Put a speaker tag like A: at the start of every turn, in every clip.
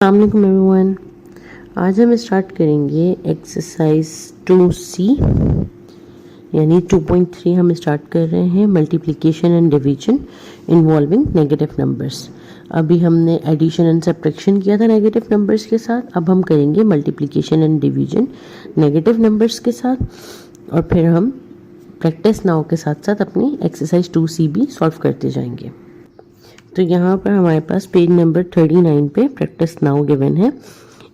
A: अस्सलाम वालेकुम एवरीवन। आज हम स्टार्ट करेंगे एक्सरसाइज 2C यानी 2.3 हम स्टार्ट कर रहे हैं multiplication and division involving negative numbers. अभी हमने एडिशन एंड सब्ट्रैक्शन किया था नेगेटिव नंबर्स के साथ, अब हम करेंगे multiplication and division negative numbers के साथ और फिर हम प्रैक्टिस नाउ के साथ साथ अपनी एक्सरसाइज 2C भी सॉल्व करते जाएंगे। तो यहाँ पर हमारे पास पेज नंबर 39 पे प्रैक्टिस नाउ गिवन है।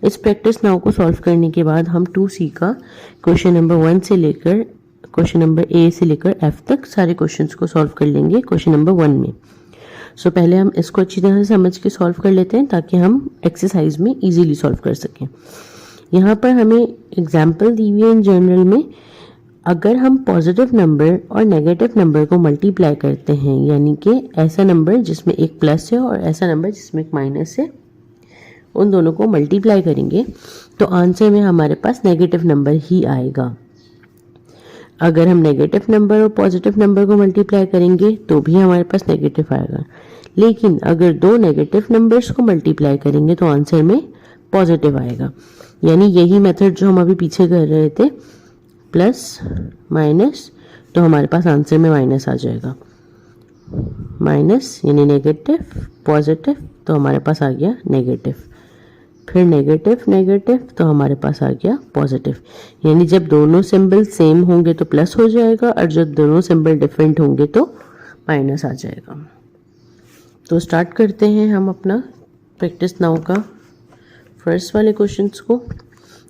A: इस प्रैक्टिस नाउ को सॉल्व करने के बाद हम 2C का क्वेश्चन नंबर 1 से लेकर क्वेश्चन नंबर A से लेकर F तक सारे क्वेश्चंस को सॉल्व कर लेंगे क्वेश्चन नंबर 1 में। सो पहले हम इसको अच्छी तरह से समझ के सॉल्व कर लेते हैं ताकि हम एक्सरसाइज में इजीली सॉल्व कर सकें। यहाँ पर हमें एग्जाम्पल दी हुई है इन जनरल में, अगर हम पॉजिटिव नंबर और नेगेटिव नंबर को मल्टीप्लाई करते हैं यानी कि ऐसा नंबर जिसमें एक प्लस है और ऐसा नंबर जिसमें एक माइनस है, उन दोनों को मल्टीप्लाई करेंगे तो आंसर में हमारे पास नेगेटिव नंबर ही आएगा। अगर हम नेगेटिव नंबर और पॉजिटिव नंबर को मल्टीप्लाई करेंगे तो भी हमारे पास नेगेटिव आएगा, लेकिन अगर दो नेगेटिव नंबर्स को मल्टीप्लाई करेंगे तो आंसर में पॉजिटिव आएगा। यानी यही मेथड जो हम अभी पीछे कर रहे थे, प्लस माइनस, तो हमारे पास आंसर में माइनस आ जाएगा। माइनस यानी नेगेटिव, पॉजिटिव तो हमारे पास आ गया नेगेटिव, फिर नेगेटिव नेगेटिव तो हमारे पास आ गया पॉजिटिव। यानी जब दोनों सिंबल सेम होंगे तो प्लस हो जाएगा और जब दोनों सिंबल डिफरेंट होंगे तो माइनस आ जाएगा। तो स्टार्ट करते हैं हम अपना प्रैक्टिस नाउ का फर्स्ट वाले क्वेश्चंस को।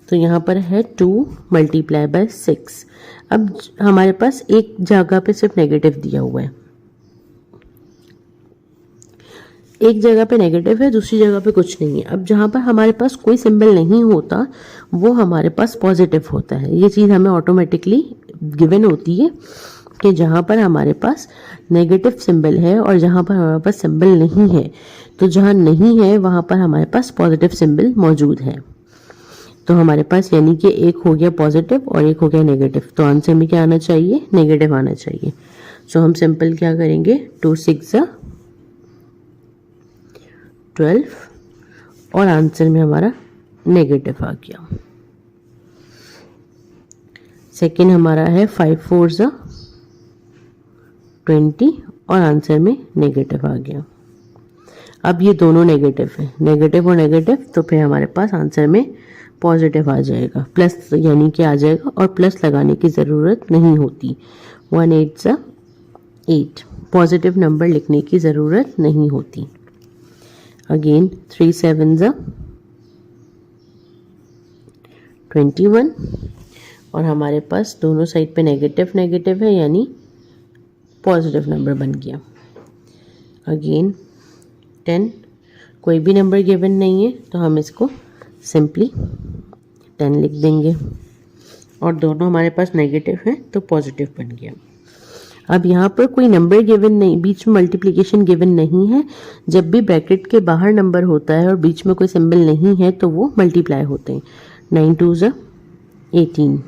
A: तो यहाँ पर है 2 मल्टीप्लाई बाय 6। अब हमारे पास एक जगह पे सिर्फ नेगेटिव दिया हुआ है, एक जगह पे नेगेटिव है, दूसरी जगह पे कुछ नहीं है। अब जहाँ पर हमारे पास कोई सिंबल नहीं होता वो हमारे पास पॉजिटिव होता है। ये चीज़ हमें ऑटोमेटिकली गिवन होती है कि जहाँ पर हमारे पास नेगेटिव सिंबल है और जहाँ पर हमारे पास सिंबल नहीं है, तो जहाँ नहीं है वहाँ पर हमारे पास पॉजिटिव सिंबल मौजूद है। तो हमारे पास यानी कि एक हो गया पॉजिटिव और एक हो गया नेगेटिव, तो आंसर में क्या आना चाहिए? नेगेटिव आना चाहिए। सो हम सिंपल क्या करेंगे, 2 6 12 और आंसर में हमारा नेगेटिव आ गया। सेकेंड हमारा है 5 4 20 और आंसर में नेगेटिव आ गया। अब ये दोनों नेगेटिव है, नेगेटिव और नेगेटिव, तो फिर हमारे पास आंसर में पॉजिटिव आ जाएगा, प्लस यानी कि आ जाएगा और प्लस लगाने की ज़रूरत नहीं होती। 1 8 8 पॉजिटिव नंबर लिखने की ज़रूरत नहीं होती। अगेन 3 7 21 और हमारे पास दोनों साइड पे नेगेटिव नेगेटिव है यानी पॉजिटिव नंबर बन गया। अगेन 10, कोई भी नंबर गिवन नहीं है तो हम इसको सिंपली 10 लिख देंगे और दोनों हमारे पास नेगेटिव है तो पॉजिटिव बन गया। अब यहाँ पर कोई नंबर गिवन नहीं, बीच में मल्टीप्लिकेशन गिवन नहीं है। जब भी ब्रैकेट के बाहर नंबर होता है और बीच में कोई सिंबल नहीं है तो वो मल्टीप्लाई होते हैं। 9 2 18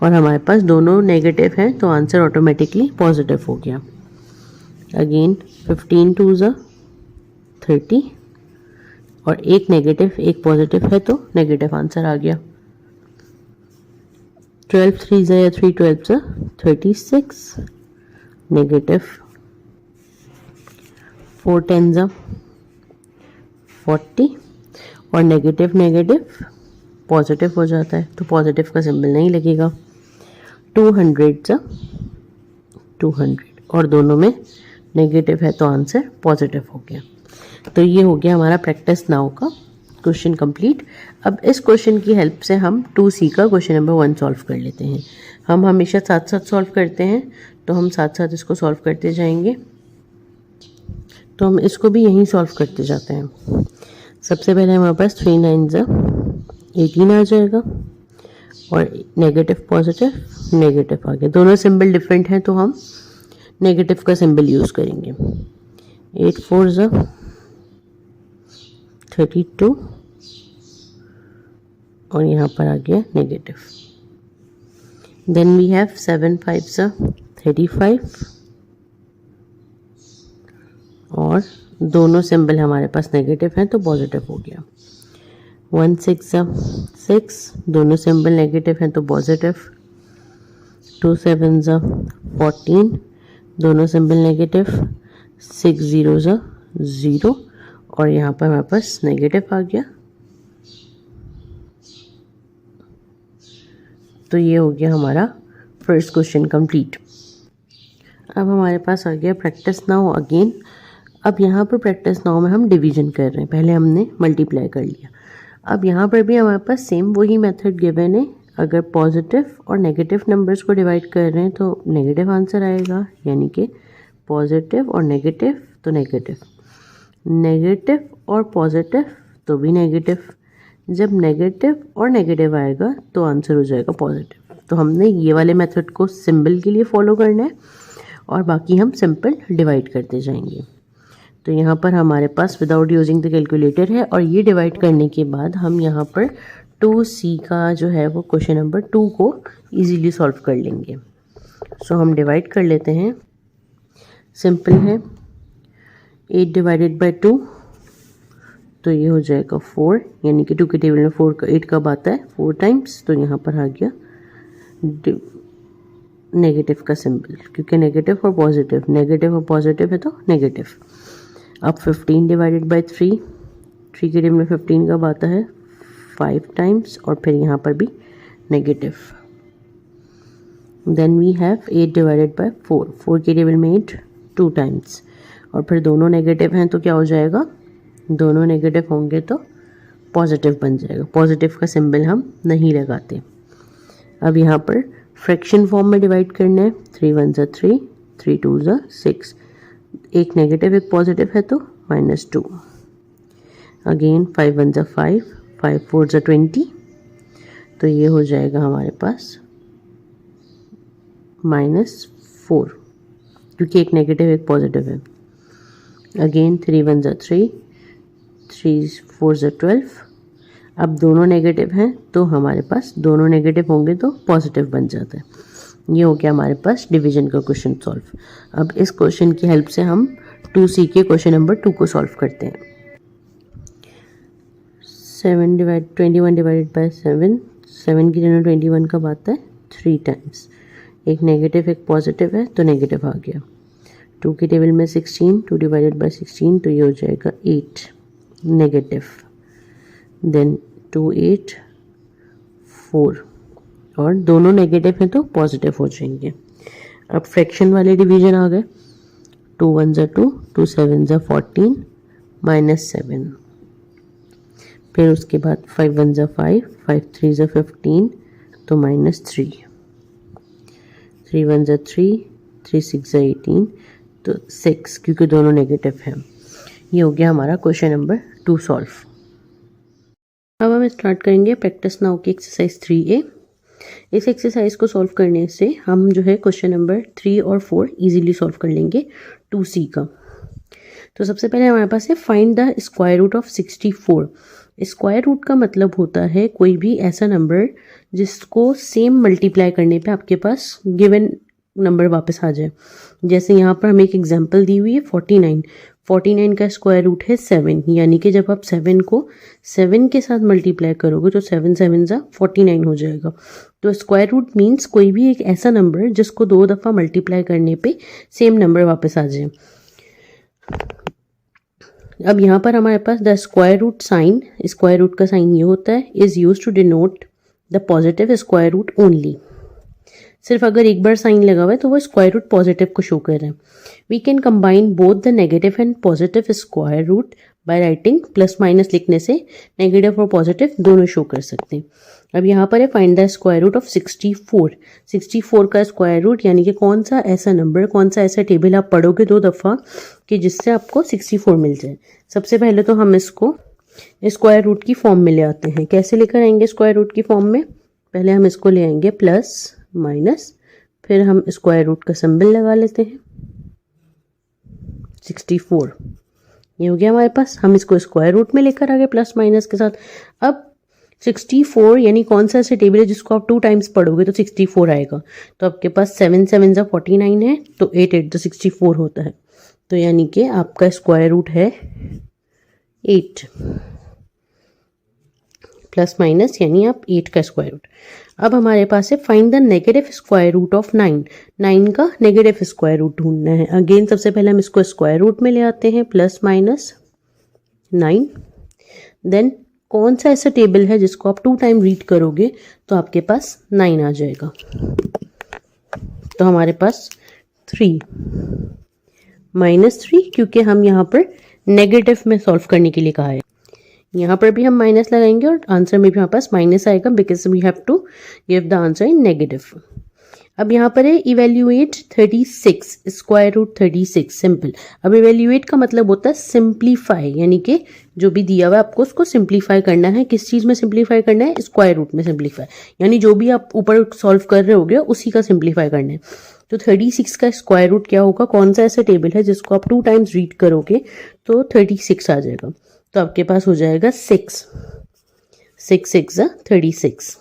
A: और हमारे पास दोनों नेगेटिव हैं तो आंसर ऑटोमेटिकली पॉजिटिव हो गया। अगेन 15 2 30 और एक नेगेटिव एक पॉजिटिव है तो नेगेटिव आंसर आ गया। 12 3 3 12 36 नेगेटिव, 4 10 40 और नेगेटिव नेगेटिव पॉजिटिव हो जाता है तो पॉजिटिव का सिंबल नहीं लगेगा। 200 200 और दोनों में नेगेटिव है तो आंसर पॉजिटिव हो गया। तो ये हो गया हमारा प्रैक्टिस नाउ का क्वेश्चन कंप्लीट। अब इस क्वेश्चन की हेल्प से हम 2C का क्वेश्चन नंबर 1 सॉल्व कर लेते हैं। हम हमेशा साथ साथ सॉल्व करते हैं तो हम साथ साथ इसको सॉल्व करते जाएंगे। तो हम इसको भी यहीं सॉल्व करते जाते हैं। सबसे पहले हमारे पास 3 9 18 आ जाएगा और नेगेटिव पॉजिटिव नेगेटिव आ गया। दोनों सिंबल डिफरेंट हैं तो हम नेगेटिव का सिंबल यूज़ करेंगे। 8 4 32 और यहाँ पर आ गया नेगेटिव। देन वी हैव 7 5 35 और दोनों सिंबल हमारे पास नेगेटिव हैं तो पॉजिटिव हो गया। 1 6 6, दोनों सिंबल नेगेटिव हैं तो पॉजिटिव। 2 7 14, दोनों सिंबल नेगेटिव। 6 0 0, और यहाँ पर हमारे पास नेगेटिव आ गया। तो ये हो गया हमारा फर्स्ट क्वेश्चन कंप्लीट। अब हमारे पास आ गया प्रैक्टिस नाउ अगेन। अब यहाँ पर प्रैक्टिस नाउ में हम डिवीजन कर रहे हैं, पहले हमने मल्टीप्लाई कर लिया। अब यहाँ पर भी हमारे पास सेम वही मेथड गिवन है। अगर पॉजिटिव और नेगेटिव नंबर्स को डिवाइड कर रहे हैं तो नेगेटिव आंसर आएगा, यानी कि पॉजिटिव और नेगेटिव तो नेगेटिव, नेगेटिव और पॉजिटिव तो भी नेगेटिव। जब नेगेटिव और नेगेटिव आएगा तो आंसर हो जाएगा पॉजिटिव। तो हमने ये वाले मेथड को सिंबल के लिए फॉलो करना है और बाकी हम सिंपल डिवाइड करते जाएंगे। तो यहाँ पर हमारे पास विदाउट यूजिंग द कैलकुलेटर है, और ये डिवाइड करने के बाद हम यहाँ पर 2C का जो है वो क्वेश्चन नंबर 2 को इजीली सॉल्व कर लेंगे। सो हम डिवाइड कर लेते हैं। सिंपल है, 8 डिवाइडेड बाई 2, तो ये हो जाएगा 4, यानी कि 2 के टेबल में 8 कब आता है 4 टाइम्स। तो यहाँ पर आ गया नेगेटिव का सिंबल, क्योंकि नेगेटिव और पॉजिटिव है तो नेगेटिव। अब 15 डिवाइडेड बाई 3, 3 के टेबल में 15 कब आता है 5 टाइम्स, और फिर यहाँ पर भी negative. Then we have 8 divided by 4, 4 के टेबल में 8 2 टाइम्स, और फिर दोनों नेगेटिव हैं तो क्या हो जाएगा, दोनों नेगेटिव होंगे तो पॉजिटिव बन जाएगा। पॉजिटिव का सिंबल हम नहीं लगाते। अब यहाँ पर फ्रैक्शन फॉर्म में डिवाइड करना है। 3 1 3, 3 2 6, एक नेगेटिव एक पॉजिटिव है तो -2। अगेन 5 1 5, 5 4 20, तो ये हो जाएगा हमारे पास -4, क्योंकि एक नेगेटिव एक पॉजिटिव है। अगेन 3 1 3, 3 4 12, अब दोनों नेगेटिव हैं तो हमारे पास दोनों नेगेटिव होंगे तो पॉजिटिव बन जाता है। ये हो गया हमारे पास डिवीजन का क्वेश्चन सॉल्व। अब इस क्वेश्चन की हेल्प से हम 2C के क्वेश्चन नंबर 2 को सॉल्व करते हैं। 21 डिवाइडेड बाई 7, 7 की जगह 21 कब आता है 3 टाइम्स, एक नेगेटिव एक पॉजिटिव है तो नेगेटिव आ गया। 2 के टेबल में 16, 2 डिवाइडेड बाई 16, तो ये हो जाएगा 8 नेगेटिव। देन 2 8 4, और दोनों नेगेटिव हैं तो पॉजिटिव हो जाएंगे। अब फ्रैक्शन वाले डिवीजन आ गए। 2 1 2, 2 7 14, -7, फिर उसके बाद 5 1 5, 5 3 15, तो -3, 3 1 3, 3 6 18, तो 6, क्योंकि दोनों नेगेटिव हैं। ये हो गया हमारा क्वेश्चन नंबर 2 सॉल्व। अब हम स्टार्ट करेंगे प्रैक्टिस नाउ की एक्सरसाइज 3A। इस एक्सरसाइज को सॉल्व करने से हम जो है क्वेश्चन नंबर 3 और 4 इजीली सॉल्व कर लेंगे 2C का। तो सबसे पहले हमारे पास है find the square root of 64। Square root का मतलब होता है कोई भी ऐसा नंबर जिसको सेम मल्टीप्लाई करने पे आपके पास गिवन नंबर वापस आ जाए। जैसे यहाँ पर हमें एक एग्जांपल दी हुई है 49, 49 का स्क्वायर रूट है 7, यानी कि जब आप 7 को 7 के साथ मल्टीप्लाई करोगे तो 7 7 49 हो जाएगा। तो स्क्वायर रूट मीन्स कोई भी एक ऐसा नंबर जिसको 2 दफ़ा मल्टीप्लाई करने पे सेम नंबर वापस आ जाए। अब यहाँ पर हमारे पास the square root sign, square root का साइन ये होता है, is use to denote the positive square root only. सिर्फ अगर एक बार साइन लगा हुआ है तो वो स्क्वायर रूट पॉजिटिव को शो कर रहे हैं। We can combine both the negative and positive square root by writing, plus minus लिखने से नेगेटिव और पॉजिटिव दोनों शो कर सकते हैं। अब यहाँ पर है find the square root of 64। 64 का स्क्वायर रूट, यानी कि कौन सा ऐसा नंबर, कौन सा ऐसा टेबल आप पढ़ोगे 2 दफ़ा कि जिससे आपको 64 मिल जाए। सबसे पहले तो हम इसको स्क्वायर रूट की फॉर्म में ले आते हैं। कैसे लेकर आएंगे स्क्वायर रूट की फॉर्म में, पहले हम इसको ले आएंगे प्लस माइनस, फिर हम स्क्वायर रूट का सिंबल लगा लेते हैं 64। ये हो गया हमारे पास, हम इसको स्क्वायर रूट में लेकर आ गए प्लस माइनस के साथ। अब 64 यानी कौन सा ऐसे टेबल है जिसको आप 2 टाइम्स पढ़ोगे तो 64 आएगा। तो आपके पास 7 7 49 है, तो 8 8 तो 64 होता है। तो यानी कि आपका स्क्वायर रूट है 8। प्लस माइनस यानी आप 8 का स्क्वायर रूट। अब हमारे पास है find the negative square root of 9। 9 का नेगेटिव स्क्वायर रूट ढूंढना है। अगेन सबसे पहले हम इसको स्क्वायर रूट में ले आते हैं, प्लस माइनस 9। देन कौन सा ऐसा टेबल है जिसको आप 2 टाइम रीड करोगे तो आपके पास 9 आ जाएगा। तो हमारे पास 3 -3, क्योंकि हम यहाँ पर नेगेटिव में सॉल्व करने के लिए कहा है। यहाँ पर भी हम माइनस लगाएंगे और आंसर में भी हमारे पास माइनस आएगा, because we have to give the answer in negative. अब यहाँ पर है इवेल्युएट 36 स्क्वायर रूट 36 सिंपल। अब इवेल्युएट का मतलब होता है सिंप्लीफाई, यानी कि जो भी दिया हुआ है आपको उसको सिंप्लीफाई करना है। किस चीज़ में सिंप्लीफाई करना है? स्क्वायर रूट में सिंप्लीफाई, यानी जो भी आप ऊपर सॉल्व कर रहे होगे उसी का सिंप्लीफाई करना है। तो 36 का स्क्वायर रूट क्या होगा? कौन सा ऐसा टेबल है जिसको आप 2 टाइम्स रीड करोगे तो 36 आ जाएगा। तो आपके पास हो जाएगा 6 6 36।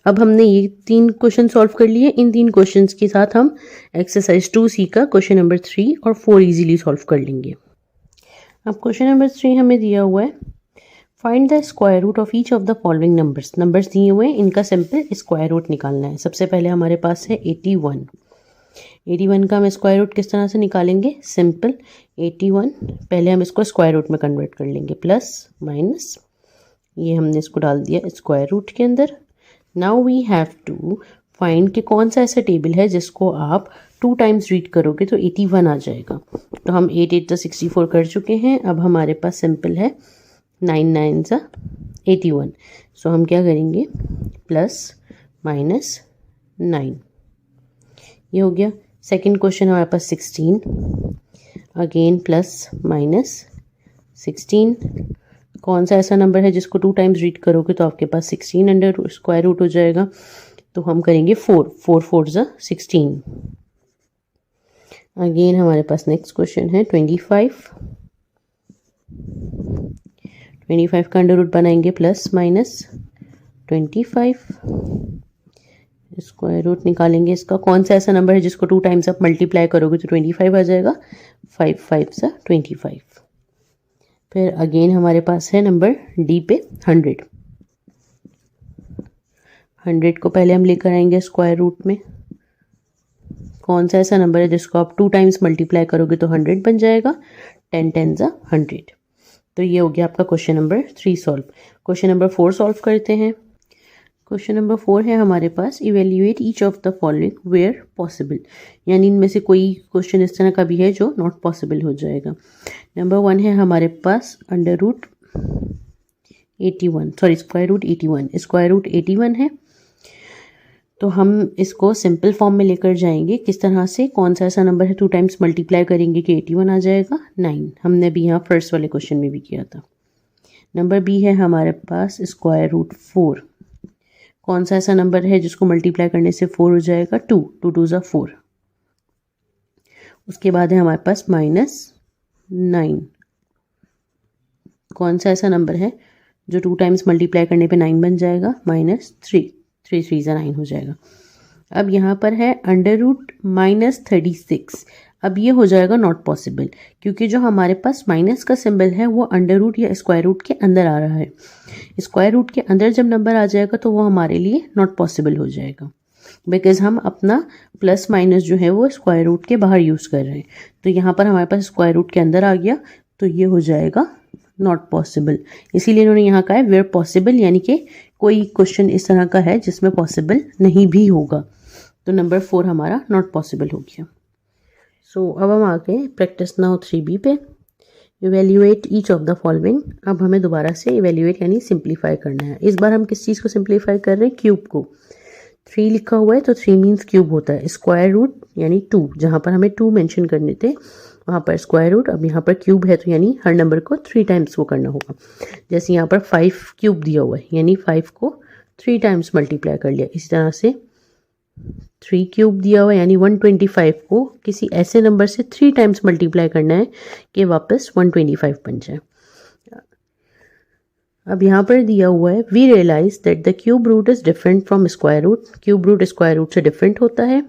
A: अब हमने ये 3 क्वेश्चन सॉल्व कर लिए। इन 3 क्वेश्चंस के साथ हम एक्सरसाइज 2C का क्वेश्चन नंबर 3 और 4 इजीली सॉल्व कर लेंगे। अब क्वेश्चन नंबर 3 हमें दिया हुआ है, find the square root of each of the following numbers. Numbers दिए हुए हैं, इनका सिंपल स्क्वायर रूट निकालना है। सबसे पहले हमारे पास है 81। 81 का हम स्क्वायर रूट किस तरह से निकालेंगे? सिंपल 81 पहले हम इसको स्क्वायर रूट में कन्वर्ट कर लेंगे, प्लस माइनस ये हमने इसको डाल दिया स्क्वायर रूट के अंदर। Now we have to find कि कौन सा ऐसा टेबल है जिसको आप 2 टाइम्स रीड करोगे तो 81 आ जाएगा। तो हम 8 8 64 कर चुके हैं। अब हमारे पास सिंपल है 9 9 81। सो हम क्या करेंगे? प्लस माइनस 9, ये हो गया। सेकंड क्वेश्चन हमारे पास 16, अगेन प्लस माइनस 16। कौन सा ऐसा नंबर है जिसको 2 टाइम्स रीड करोगे तो आपके पास 16 अंडर स्क्वायर रूट हो जाएगा। तो हम करेंगे 4 4 4 16। अगेन हमारे पास नेक्स्ट क्वेश्चन है 25। 25 का अंडर रूट बनाएंगे, प्लस माइनस 25 स्क्वायर रूट निकालेंगे इसका। कौन सा ऐसा नंबर है जिसको 2 टाइम्स आप मल्टीप्लाई करोगे तो 25 आ जाएगा। 5 5 25। फिर अगेन हमारे पास है नंबर डी पे 100। 100 को पहले हम लेकर आएंगे स्क्वायर रूट में। कौन सा ऐसा नंबर है जिसको आप 2 टाइम्स मल्टीप्लाई करोगे तो 100 बन जाएगा। 10 10 100। तो ये हो गया आपका question number 3 solve. Question number 4 solve करते हैं। क्वेश्चन नंबर 4 है हमारे पास, evaluate each of the following where possible, यानी इनमें से कोई क्वेश्चन इस तरह का भी है जो नॉट पॉसिबल हो जाएगा। नंबर 1 है हमारे पास under root 81, sorry square root 81। Square root 81 है तो हम इसको सिंपल फॉर्म में लेकर जाएंगे। किस तरह से? कौन सा ऐसा नंबर है 2 टाइम्स मल्टीप्लाई करेंगे कि 81 आ जाएगा? 9। हमने भी यहाँ फर्स्ट वाले क्वेश्चन में भी किया था। नंबर बी है हमारे पास स्क्वायर रूट 4। कौन सा ऐसा नंबर है जिसको मल्टीप्लाई करने से 4 हो जाएगा? 2 2 2 4। उसके बाद है हमारे पास माइनस 9। कौन सा ऐसा नंबर है जो 2 टाइम्स मल्टीप्लाई करने पे 9 बन जाएगा? माइनस 3 3 3 9 हो जाएगा। अब यहाँ पर है अंडर रूट माइनस 36। अब ये हो जाएगा नॉट पॉसिबल, क्योंकि जो हमारे पास माइनस का सिंबल है वो अंडर रूट या स्क्वायर रूट के अंदर आ रहा है। स्क्वायर रूट के अंदर जब नंबर आ जाएगा तो वो हमारे लिए नॉट पॉसिबल हो जाएगा, बिकॉज हम अपना प्लस माइनस जो है वो स्क्वायर रूट के बाहर यूज़ कर रहे हैं। तो यहाँ पर हमारे पास स्क्वायर रूट के अंदर आ गया तो ये हो जाएगा नॉट पॉसिबल। इसीलिए इन्होंने यहाँ कहा है वेयर पॉसिबल, यानी कि कोई क्वेश्चन इस तरह का है जिसमें पॉसिबल नहीं भी होगा। तो नंबर 4 हमारा नॉट पॉसिबल हो गया। सो अब हम आ गए प्रैक्टिस नाउ 3B पे, evaluate each of the following. अब हमें दोबारा से इवेल्युएट यानी सिंप्लीफाई करना है। इस बार हम किस चीज़ को सिंप्लीफाई कर रहे हैं? क्यूब को। 3 लिखा हुआ है तो 3 मीन्स क्यूब होता है। स्क्वायर रूट यानी 2, जहाँ पर हमें 2 मेंशन करने थे वहाँ पर स्क्वायर रूट। अब यहाँ पर क्यूब है तो यानी हर नंबर को 3 टाइम्स वो करना होगा। जैसे यहाँ पर 5 क्यूब दिया हुआ है, यानी 5 को 3 टाइम्स मल्टीप्लाई कर लिया। इसी तरह से 3 क्यूब दिया हुआ है, यानी 125 को किसी ऐसे नंबर से 3 टाइम्स मल्टीप्लाई करना है कि वापस 125 बन जाए। अब यहाँ पर दिया हुआ है we realize that the cube root is different from square root. Cube root square root से डिफरेंट होता है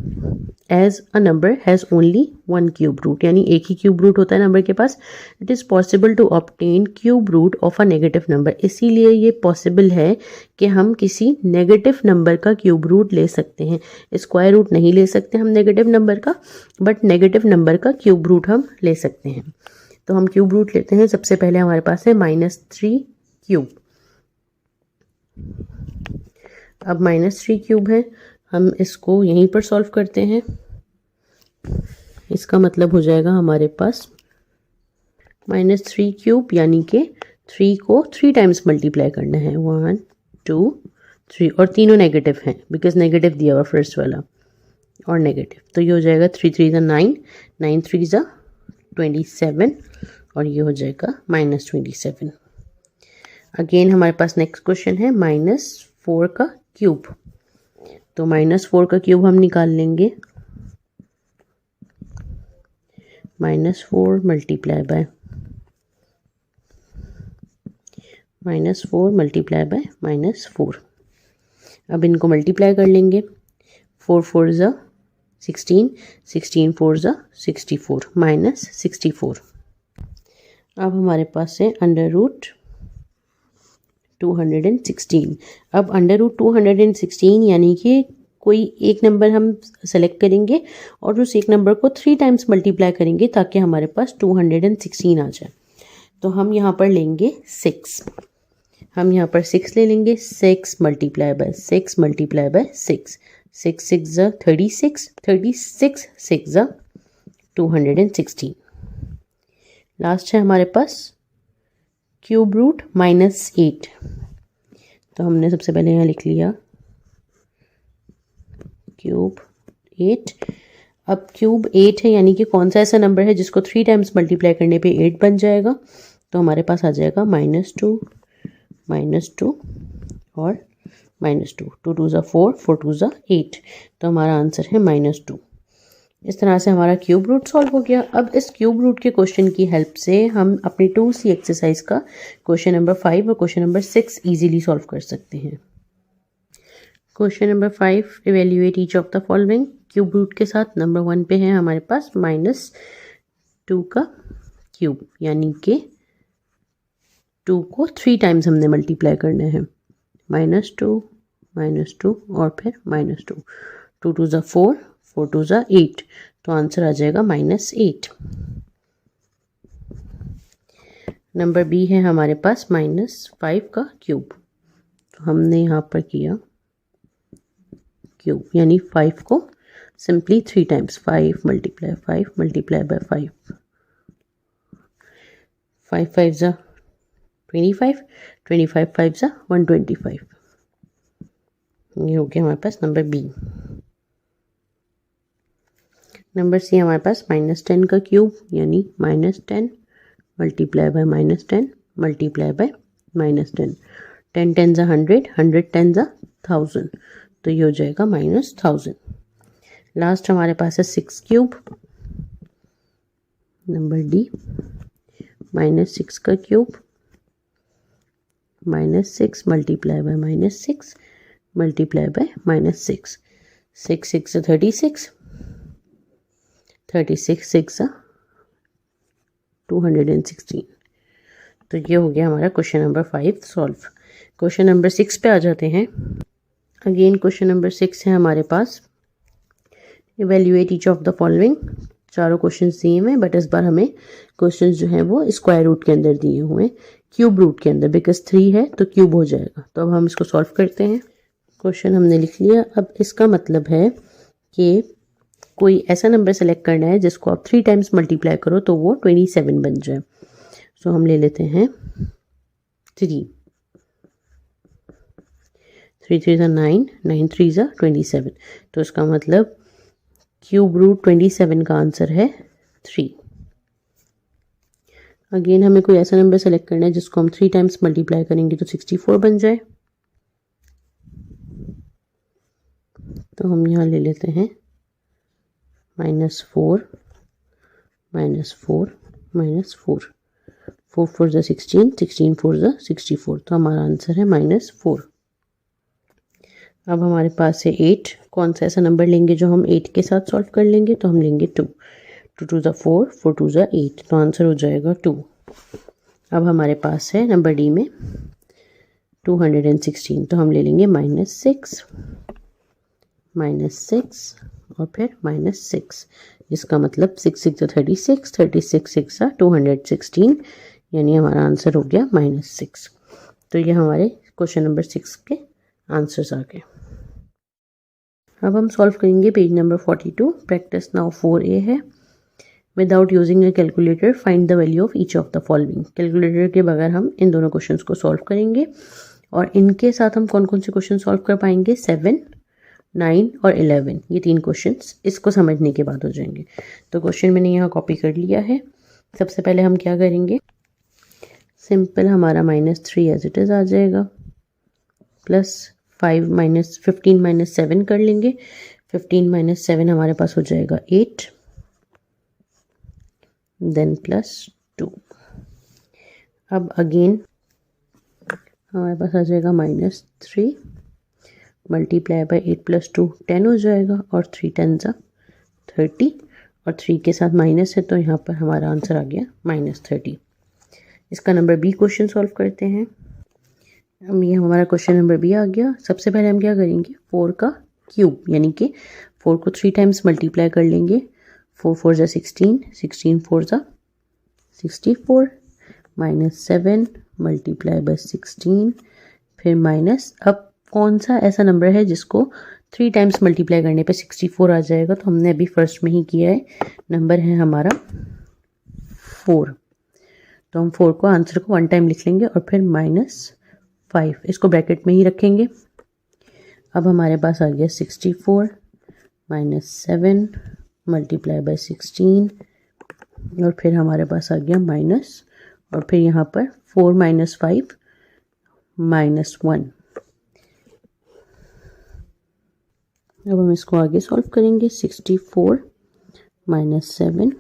A: as a number has only one cube root, यानी एक ही क्यूब रूट होता है नंबर के पास। It is possible to obtain cube root of a negative number. इसीलिए ये पॉसिबल है कि हम किसी नेगेटिव नंबर का क्यूब रूट ले सकते हैं। स्क्वायर रूट नहीं ले सकते हम नेगेटिव नंबर का, बट नेगेटिव नंबर का क्यूब रूट हम ले सकते हैं। तो हम क्यूब रूट लेते हैं। सबसे पहले हमारे पास है -3 क्यूब। अब -3 क्यूब है, हम इसको यहीं पर सॉल्व करते हैं। इसका मतलब हो जाएगा हमारे पास -3 क्यूब, यानी कि 3 को 3 टाइम्स मल्टीप्लाई करना है। 1 2 3, और तीनों नेगेटिव हैं बिकॉज नेगेटिव दिया हुआ फर्स्ट वाला और नेगेटिव। तो ये हो जाएगा 3 3 ज़ा 9, 9 3 ज़ा 27, और ये हो जाएगा -27। अगेन हमारे पास नेक्स्ट क्वेश्चन है -4 का क्यूब। तो -4 का क्यूब हम निकाल लेंगे। -4 मल्टीप्लाई बाय -4 मल्टीप्लाई बाय -4। अब इनको मल्टीप्लाई कर लेंगे। 4 4 ज़ा 16, 16 4 ज़ा 64, -64। अब हमारे पास है √216। अब √216 यानी कि कोई एक नंबर हम सेलेक्ट करेंगे और उस एक नंबर को 3 टाइम्स मल्टीप्लाई करेंगे ताकि हमारे पास 216 आ जाए। तो हम यहाँ पर लेंगे 6। हम यहाँ पर 6 ले लेंगे। 6 मल्टीप्लाई बाय 6 मल्टीप्लाई बाय 6, 6 6 ज़ा 36, 36 6 ज़ा 216। लास्ट है हमारे पास क्यूब रूट -8। तो हमने सबसे पहले यहाँ लिख लिया क्यूब 8। अब क्यूब 8 है, यानी कि कौन सा ऐसा नंबर है जिसको 3 टाइम्स मल्टीप्लाई करने पे 8 बन जाएगा। तो हमारे पास आ जाएगा -2 -2 और -2, 2 2 ज़ा 4, 4 2 ज़ा 8। तो हमारा आंसर है -2। इस तरह से हमारा क्यूब रूट सॉल्व हो गया। अब इस क्यूब रूट के क्वेश्चन की हेल्प से हम अपनी 2C एक्सरसाइज का क्वेश्चन नंबर 5 और क्वेश्चन नंबर 6 इजीली सॉल्व कर सकते हैं। Question number 5, evaluate each of the following. Cube root के साथ नंबर 1 पे है हमारे पास -2 का क्यूब, यानी कि 2 को 3 टाइम्स हमने मल्टीप्लाई करना है। -2 -2 और फिर -2, 2 2 ज़ा 4, 4 2 ज़ा 8। तो आंसर आ जाएगा -8। नंबर बी है हमारे पास -5 का क्यूब। तो हमने यहाँ पर किया क्यूब, यानी 5 को simply 3 times, 5 multiply 5 multiply by 5, 5 5 ज़ा 25, 25 5 ज़ा 125। ये हो गया हमारे पास नंबर बी। नंबर सी हमारे पास -10 का क्यूब, यानी -10 मल्टीप्लाई बाय -10 मल्टीप्लाई बाय -10, 10 10 ज़ा 100, 100 10 ज़ा 1000। तो ये हो जाएगा -1000। लास्ट हमारे पास है 6 क्यूब। नंबर डी -6 का cube, -6 multiply by -6 multiply by -6, 6 6 ज़ा 36, 36 6 ज़ा 216। तो ये हो गया हमारा question number 5 solve. Question number 6 पे आ जाते हैं। अगेन क्वेश्चन नंबर 6 है हमारे पास, evaluate each of the following. चारों क्वेश्चन दिए हुए हैं, बट इस बार हमें क्वेश्चन जो है वो स्क्वायर रूट के अंदर दिए हुए हैं, क्यूब रूट के अंदर, बिकॉज 3 है तो क्यूब हो जाएगा। तो अब हम इसको सॉल्व करते हैं। क्वेश्चन हमने लिख लिया। अब इसका मतलब है कि कोई ऐसा नंबर सेलेक्ट करना है जिसको आप 3 टाइम्स मल्टीप्लाई करो तो वो 27 बन जाए। सो हम ले लेते हैं 3, 3 3 ज़ा 9, 9 3 ज़ा 27। तो इसका मतलब क्यूब रूट 27 का आंसर है 3। अगेन हमें कोई ऐसा नंबर सेलेक्ट करना है जिसको हम 3 टाइम्स मल्टीप्लाई करेंगे तो 64 बन जाए। तो हम यहाँ ले लेते हैं -4 -4 -4, 4 4 ज़ा 16, 16 4 ज़ा 64, तो हमारा आंसर है -4। अब हमारे पास है 8। कौन सा ऐसा नंबर लेंगे जो हम 8 के साथ सॉल्व कर लेंगे, तो हम लेंगे 2। 2 2 ज़ा 4, 4 2 ज़ा 8, तो आंसर हो जाएगा 2। अब हमारे पास है नंबर डी में 216, तो हम ले लेंगे -6 और फिर -6, जिसका मतलब 6 6 36, 36 6 216, यानी हमारा आंसर हो गया -6। तो ये हमारे क्वेश्चन नंबर 6 के आंसर्स आ गए। अब हम सॉल्व करेंगे page number 42। Practice now 4A है। Without using a calculator find the value of each of the following. Calculator के बगैर हम इन दोनों क्वेश्चंस को सॉल्व करेंगे, और इनके साथ हम कौन कौन से क्वेश्चन सॉल्व कर पाएंगे, 7, 9 और 11। ये 3 क्वेश्चंस इसको समझने के बाद हो जाएंगे। तो क्वेश्चन मैंने यहाँ कॉपी कर लिया है। सबसे पहले हम क्या करेंगे, सिंपल हमारा -3 एज इट इज़ आ जाएगा, +5 15 -7 कर लेंगे। 15 - 7 हमारे पास हो जाएगा 8, देन +2। अब अगेन हमारे पास आ जाएगा -3 मल्टीप्लाई बाई 8 + 2 10 हो जाएगा, और 3 10 ज़ा 30, और 3 के साथ माइनस है तो यहाँ पर हमारा आंसर आ गया -30। इसका नंबर बी क्वेश्चन सॉल्व करते हैं। अब ये हमारा क्वेश्चन नंबर बी आ गया। सबसे पहले हम क्या करेंगे, 4 का क्यूब यानी कि 4 को 3 टाइम्स मल्टीप्लाई कर लेंगे। 4 4 ज़ा 16, 16 4 ज़ा 64, -7 मल्टीप्लाई बाय 16, फिर माइनस। अब कौन सा ऐसा नंबर है जिसको 3 टाइम्स मल्टीप्लाई करने पे 64 आ जाएगा, तो हमने अभी फर्स्ट में ही किया है। नंबर है हमारा 4, तो हम 4 को आंसर को 1 टाइम लिख लेंगे और फिर -5, इसको ब्रैकेट में ही रखेंगे। अब हमारे पास आ गया 64 -7 मल्टीप्लाई बाय 16, और फिर हमारे पास आ गया माइनस, और फिर यहाँ पर 4 - 5 -1। अब हम इसको आगे सॉल्व करेंगे। 64 -7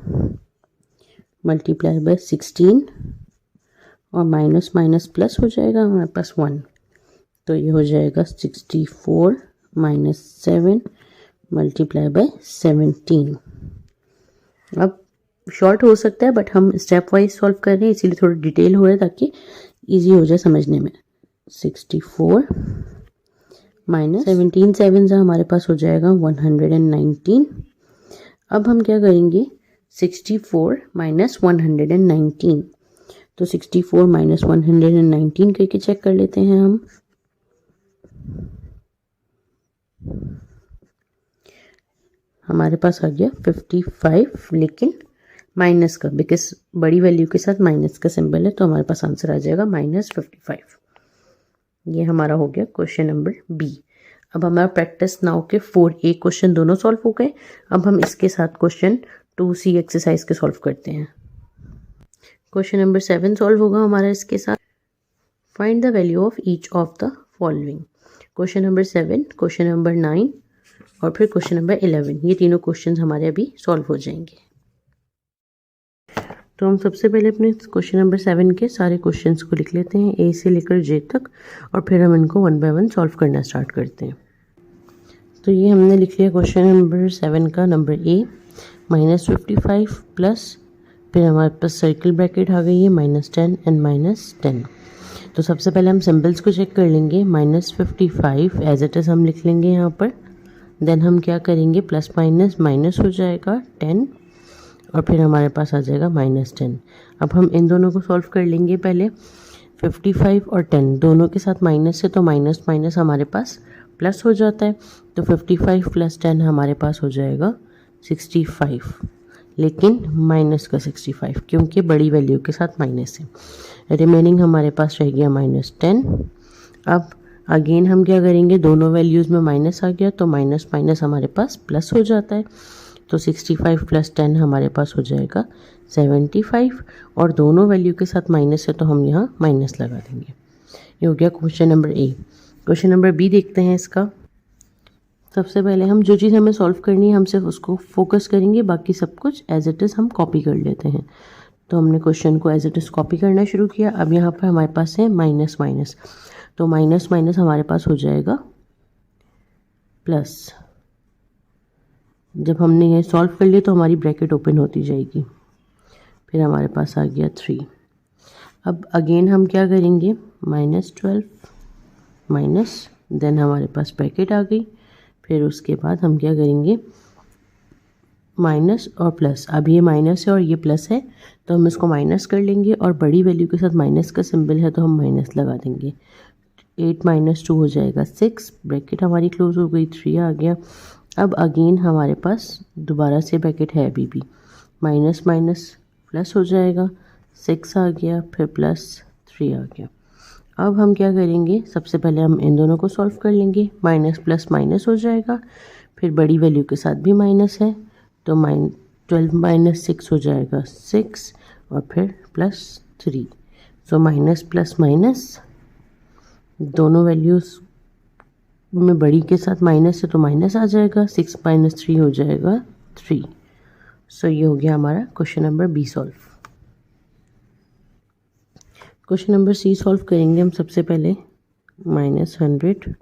A: मल्टीप्लाई बाय 16, और माइनस माइनस प्लस हो जाएगा हमारे पास 1, तो ये हो जाएगा 64 - 7 मल्टीप्लाई बाय 17। अब शॉर्ट हो सकता है, बट हम स्टेप वाइज सॉल्व कर रहे हैं, इसीलिए थोड़ा डिटेल हो रहा है ताकि इजी हो जाए समझने में। 64 - 17 7 से हमारे पास हो जाएगा 119। अब हम क्या करेंगे, 64 - 119, तो 64 - 119 करके चेक कर लेते हैं हम। हमारे पास आ गया 55, लेकिन माइनस का, बिकॉज बड़ी वैल्यू के साथ माइनस का सिंबल है, तो हमारे पास आंसर आ जाएगा -55। ये हमारा हो गया क्वेश्चन नंबर बी। अब हमारा प्रैक्टिस नाउ के 4A क्वेश्चन दोनों सॉल्व हो गए। अब हम इसके साथ क्वेश्चन 2C एक्सरसाइज के सॉल्व करते हैं। क्वेश्चन नंबर 7 सॉल्व होगा हमारा इसके साथ। Find the value of each of the following. Question number 7, question number 9 और फिर क्वेश्चन नंबर 11, ये तीनों क्वेश्चन हमारे अभी सॉल्व हो जाएंगे। तो हम सबसे पहले अपने क्वेश्चन नंबर 7 के सारे क्वेश्चंस को लिख लेते हैं, ए से लेकर जे तक, और फिर हम इनको 1 बाय 1 सॉल्व करना स्टार्ट करते हैं। तो ये हमने लिख लिया क्वेश्चन नंबर 7 का नंबर ए, -55 प्लस, फिर हमारे पास सर्किल ब्रैकेट आ गई है -10 एंड -10। तो सबसे पहले हम सिंबल्स को चेक कर लेंगे। -55 एज इट इज़ हम लिख लेंगे यहाँ पर। देन हम क्या करेंगे, प्लस माइनस माइनस हो जाएगा 10, और फिर हमारे पास आ जाएगा -10। अब हम इन दोनों को सॉल्व कर लेंगे। पहले 55 और 10 दोनों के साथ माइनस है, तो माइनस माइनस हमारे पास प्लस हो जाता है, तो 55 + 10 हमारे पास हो जाएगा 65, लेकिन माइनस का 65, क्योंकि बड़ी वैल्यू के साथ माइनस है। रिमेनिंग हमारे पास रह गया -10। अब अगेन हम क्या करेंगे, दोनों वैल्यूज़ में माइनस आ गया, तो माइनस माइनस हमारे पास प्लस हो जाता है, तो 65 + 10 हमारे पास हो जाएगा 75, और दोनों वैल्यू के साथ माइनस है तो हम यहाँ माइनस लगा देंगे। ये हो गया question number A. Question number B देखते हैं इसका। सबसे पहले हम जो चीज़ हमें सॉल्व करनी है हम सिर्फ उसको फोकस करेंगे, बाकी सब कुछ एज इट इज़ हम कॉपी कर लेते हैं। तो हमने क्वेश्चन को एज इट इज़ कॉपी करना शुरू किया। अब यहाँ पर हमारे पास है माइनस माइनस, तो माइनस माइनस हमारे पास हो जाएगा प्लस। जब हमने ये सॉल्व कर लिया तो हमारी ब्रैकेट ओपन होती जाएगी, फिर हमारे पास आ गया 3। अब अगेन हम क्या करेंगे, -12 माइनस, देन हमारे पास ब्रैकेट आ गई, फिर उसके बाद हम क्या करेंगे, माइनस और प्लस। अब ये माइनस है और ये प्लस है, तो हम इसको माइनस कर लेंगे और बड़ी वैल्यू के साथ माइनस का सिंबल है तो हम माइनस लगा देंगे। 8 - 2 हो जाएगा 6, ब्रैकेट हमारी क्लोज हो गई, 3 आ गया। अब अगेन हमारे पास दोबारा से ब्रैकेट है अभी भी, माइनस माइनस प्लस हो जाएगा, 6 आ गया, फिर प्लस 3 आ गया। अब हम क्या करेंगे, सबसे पहले हम इन दोनों को सॉल्व कर लेंगे। माइनस प्लस माइनस हो जाएगा, फिर बड़ी वैल्यू के साथ भी माइनस है तो 12 - 6 हो जाएगा 6 और फिर plus 3। So minus plus minus, दोनों वैल्यूज़ में बड़ी के साथ माइनस है तो माइनस आ जाएगा, 6 - 3 हो जाएगा 3। सो ये हो गया हमारा question number B solve. Question number C solve करेंगे हम सबसे पहले। -100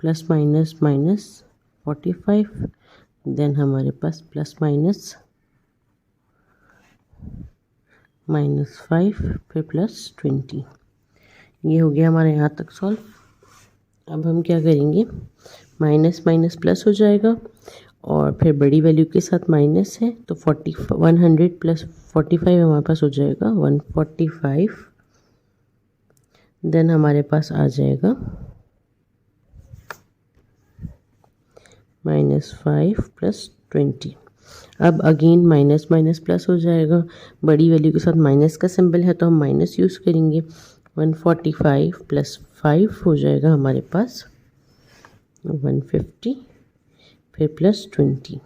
A: प्लस माइनस माइनस 45, देन हमारे पास प्लस माइनस -5, फिर प्लस 20। ये हो गया हमारे यहाँ तक सॉल्व। अब हम क्या करेंगे, माइनस माइनस प्लस हो जाएगा और फिर बड़ी वैल्यू के साथ माइनस है तो 100 प्लस 45 हमारे पास हो जाएगा 145, देन हमारे पास आ जाएगा -5 प्लस 20। अब अगेन माइनस माइनस प्लस हो जाएगा, बड़ी वैल्यू के साथ माइनस का सिंबल है तो हम माइनस यूज़ करेंगे। 145 प्लस 5 हो जाएगा हमारे पास 150, फिर प्लस 20।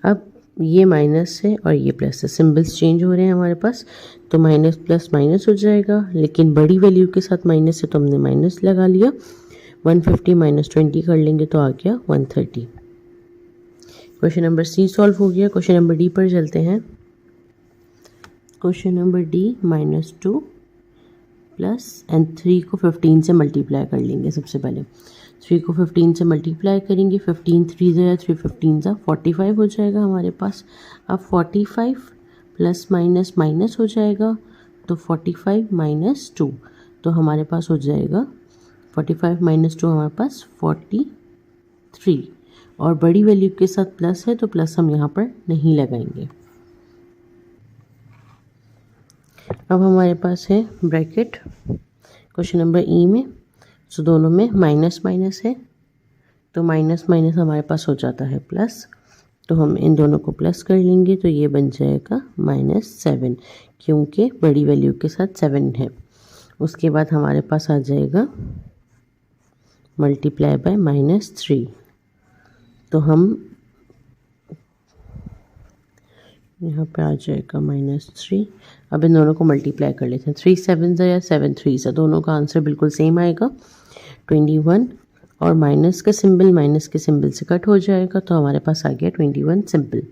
A: अब ये माइनस है और ये प्लस है, सिंबल्स चेंज हो रहे हैं हमारे पास, तो माइनस प्लस माइनस हो जाएगा, लेकिन बड़ी वैल्यू के साथ माइनस है तो हमने माइनस लगा लिया। 150 - 20 कर लेंगे तो आ गया 130। क्वेश्चन नंबर सी सॉल्व हो गया। क्वेश्चन नंबर डी पर चलते हैं। Question number D, -2 plus and 3 को 15 से मल्टीप्लाई कर लेंगे। सबसे पहले 3 को 15 से मल्टीप्लाई करेंगे, 15 3 या 3 15 सा 45 हो जाएगा हमारे पास। अब 45 प्लस माइनस माइनस हो जाएगा तो 45 - 2, तो हमारे पास हो जाएगा 45 - 2 हमारे पास 43, और बड़ी वैल्यू के साथ प्लस है तो प्लस हम यहाँ पर नहीं लगाएंगे। अब हमारे पास है ब्रैकेट क्वेश्चन नंबर ई में, सो दोनों में माइनस माइनस है तो माइनस माइनस हमारे पास हो जाता है प्लस, तो हम इन दोनों को प्लस कर लेंगे तो ये बन जाएगा -7, क्योंकि बड़ी वैल्यू के साथ 7 है। उसके बाद हमारे पास आ जाएगा मल्टीप्लाई बाय -3, तो हम यहाँ पे आ जाएगा -3। अब इन दोनों को मल्टीप्लाई कर लेते हैं, 3 7 या 7 3 दोनों का आंसर बिल्कुल सेम आएगा 21, और माइनस के सिंबल से कट हो जाएगा तो हमारे पास आ गया 21 सिंपल।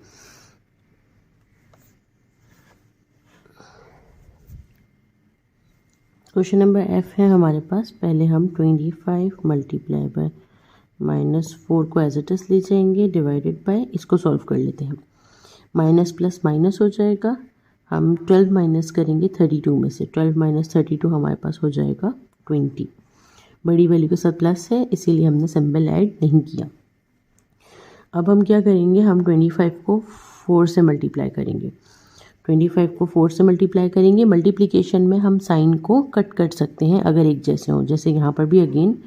A: क्वेश्चन नंबर एफ है हमारे पास। पहले हम 25 मल्टीप्लाई बाय -4 को एज इट इज ले जाएंगे, डिवाइडेड बाय, इसको सॉल्व कर लेते हैं। माइनस प्लस माइनस हो जाएगा, हम 12 माइनस करेंगे 32 में से, 12 - 32 हमारे पास हो जाएगा 20। बड़ी वैल्यू के साथ प्लस है इसीलिए हमने सिंबल ऐड नहीं किया। अब हम क्या करेंगे, हम 25 को 4 से मल्टीप्लाई करेंगे। 25 को 4 से मल्टीप्लाई करेंगे। मल्टीप्लिकेशन में हम साइन को कट कर सकते हैं अगर एक जैसे हों, जैसे यहाँ पर भी अगेन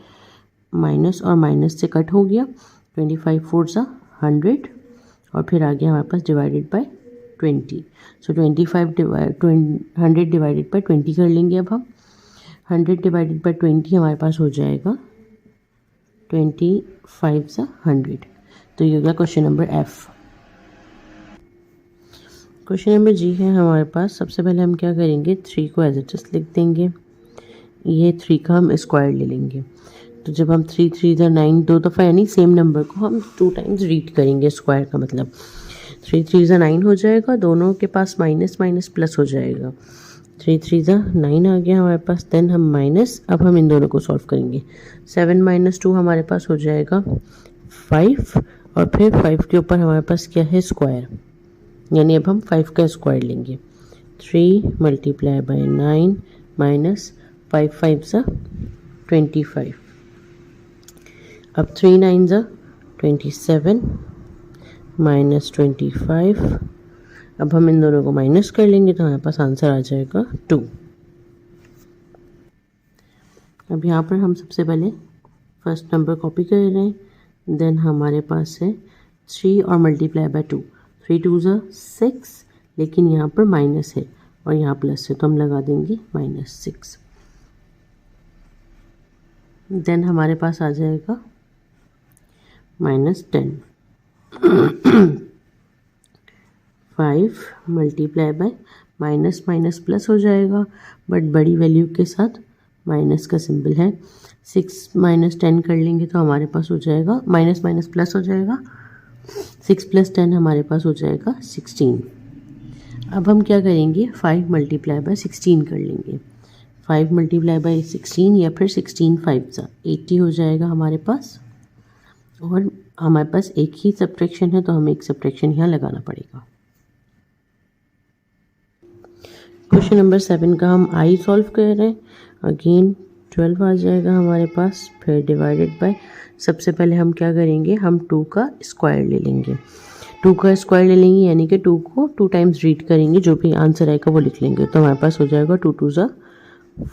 A: माइनस और माइनस से कट हो गया। 25 4 सा 100, और फिर आ गया हमारे पास divided by 20। So 100 divided by 20 कर लेंगे। अब हम 100 डिवाइडेड बाय 20 हमारे पास हो जाएगा 25 सा 100। तो ये हो गया question number F. Question number G है हमारे पास। सबसे पहले हम क्या करेंगे, 3 को एज इट इज लिख देंगे, ये 3 का हम स्क्वायर ले लेंगे। तो जब हम 3 3 9 2 दफ़ा यानी सेम नंबर को हम 2 टाइम्स रीड करेंगे, स्क्वायर का मतलब 3 3 ज़ा 9 हो जाएगा, दोनों के पास माइनस माइनस प्लस हो जाएगा। 3 3 ज़ा 9 आ गया हमारे पास, देन हम माइनस, अब हम इन दोनों को सॉल्व करेंगे। 7 माइनस 2 हमारे पास हो जाएगा 5, और फिर 5 के ऊपर हमारे पास क्या है, स्क्वायर, यानी अब हम 5 का स्क्वायर लेंगे। 3 मल्टीप्लाई बाय 9 माइनस 5 5 ज़ा 25, अब 3 9 ज़ा 27 माइनस 25, अब हम इन दोनों को माइनस कर लेंगे तो हमारे पास आंसर आ जाएगा 2। अब यहाँ पर हम सबसे पहले फर्स्ट नंबर कॉपी कर रहे हैं, देन हमारे पास है 3 और मल्टीप्लाई बाय 2, 3 2 ज़ा 6, लेकिन यहाँ पर माइनस है और यहाँ प्लस है तो हम लगा देंगे -6। देन हमारे पास आ जाएगा -10। 5 multiply by minus minus plus हो जाएगा, बट बड़ी वैल्यू के साथ माइनस का सिंबल है। 6 माइनस 10 कर लेंगे तो हमारे पास हो जाएगा, माइनस माइनस प्लस हो जाएगा, 6 प्लस 10 हमारे पास हो जाएगा 16। अब हम क्या करेंगे, 5 मल्टीप्लाई बाय 16 कर लेंगे। 5 मल्टीप्लाई बाय 16 या फिर 16 5 ज़ा 80 हो जाएगा हमारे पास, और हमारे पास एक ही सब्ट्रैक्शन है तो हमें एक सब्ट्रैक्शन यहाँ लगाना पड़ेगा। क्वेश्चन नंबर 7 का हम आई सॉल्व कर रहे हैं। अगेन 12 आ जाएगा हमारे पास, फिर डिवाइडेड बाय, सबसे पहले हम क्या करेंगे, हम 2 का स्क्वायर ले लेंगे। 2 का स्क्वायर ले लेंगे यानी कि 2 को 2 टाइम्स रीड करेंगे, जो भी आंसर आएगा वो लिख लेंगे, तो हमारे पास हो जाएगा 2 2 ज़ा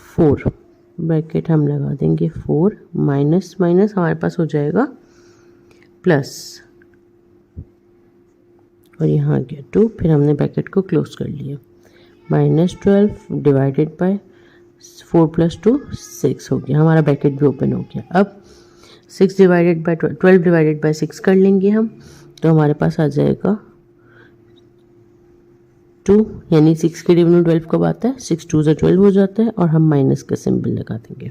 A: 4, ब्रैकेट हम लगा देंगे 4, माइनस माइनस हमारे पास हो जाएगा प्लस, और यहाँ आ गया 2, फिर हमने ब्रैकेट को क्लोज कर लिया। -12 डिवाइडेड बाय 4 + 2 6 हो गया, हमारा ब्रैकेट भी ओपन हो गया। अब 6 डिवाइडेड बाय 12 डिवाइडेड बाय 6 कर लेंगे हम, तो हमारे पास आ जाएगा 2, यानी 6 के टेबल में 12 कब आता है, 6 2 ज़ा 12 हो जाता है, और हम माइनस का सिंबल लगा देंगे।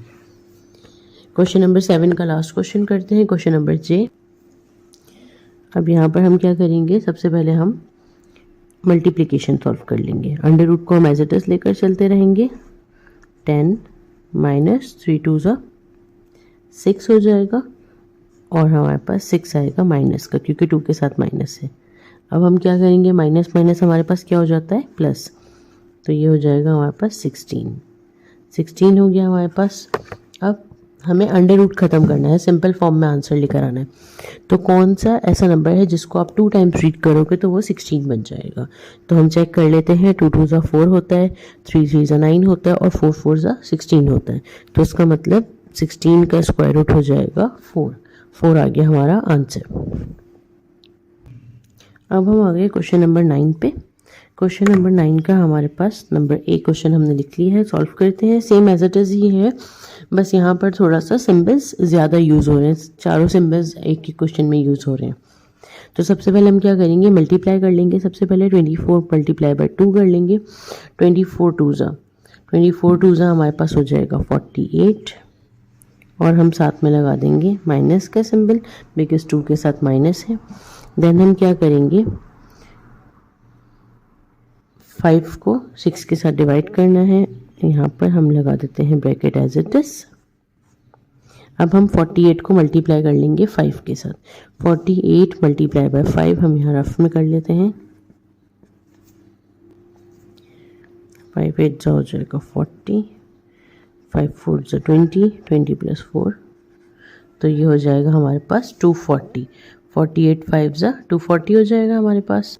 A: क्वेश्चन नंबर 7 का लास्ट क्वेश्चन करते हैं, क्वेश्चन नंबर जे। अब यहाँ पर हम क्या करेंगे, सबसे पहले हम मल्टीप्लिकेशन सॉल्व कर लेंगे। अंडर रूट को हम एज इट इज लेकर चलते रहेंगे। 10 माइनस 3 2 ज़ा 6 हो जाएगा, और हमारे पास 6 आएगा माइनस का, क्योंकि 2 के साथ माइनस है। अब हम क्या करेंगे, माइनस माइनस हमारे पास क्या हो जाता है, प्लस, तो ये हो जाएगा हमारे पास 16 हो गया हमारे पास। अब हमें अंडर रूट ख़त्म करना है, सिंपल फॉर्म में आंसर लेकर आना है। तो कौन सा ऐसा नंबर है जिसको आप 2 टाइम्स रीड करोगे तो वो 16 बन जाएगा। तो हम चेक कर लेते हैं, 2 2 ज़ा 4 होता है, 3 3 ज़ा 9 होता है, और 4 4 ज़ा 16 होता है। तो इसका मतलब 16 का स्क्वायर रूट हो जाएगा 4 आ गया हमारा आंसर। अब हम आ गए क्वेश्चन नंबर 9 पे। क्वेश्चन नंबर 9 का हमारे पास नंबर ए क्वेश्चन हमने लिख लिया है, सॉल्व करते हैं। सेम एज इट इज़ ही है, बस यहाँ पर थोड़ा सा सिंबल्स ज़्यादा यूज़ हो रहे हैं, चारों सिंबल्स एक ही क्वेश्चन में यूज़ हो रहे हैं। तो सबसे पहले हम क्या करेंगे, मल्टीप्लाई कर लेंगे। सबसे पहले 24 मल्टीप्लाई बाय 2 कर लेंगे। 24 2 ज़ा हमारे पास हो जाएगा 48, और हम साथ में लगा देंगे माइनस का सिंबल, बिकॉज 2 के साथ माइनस है। देन हम क्या करेंगे, 5 को 6 के साथ डिवाइड करना है, यहाँ पर हम लगा देते हैं ब्रैकेट एज इट इज। अब हम 48 को मल्टीप्लाई कर लेंगे 5 के साथ। 48 मल्टीप्लाई बाय 5 हम यहाँ रफ में कर लेते हैं। 5 8 ज़ा हो जाएगा 40, 5 4 ज़ा 20, 20 + 4, तो ये हो जाएगा हमारे पास 240। 48 5 ज़ा 240 हो जाएगा हमारे पास।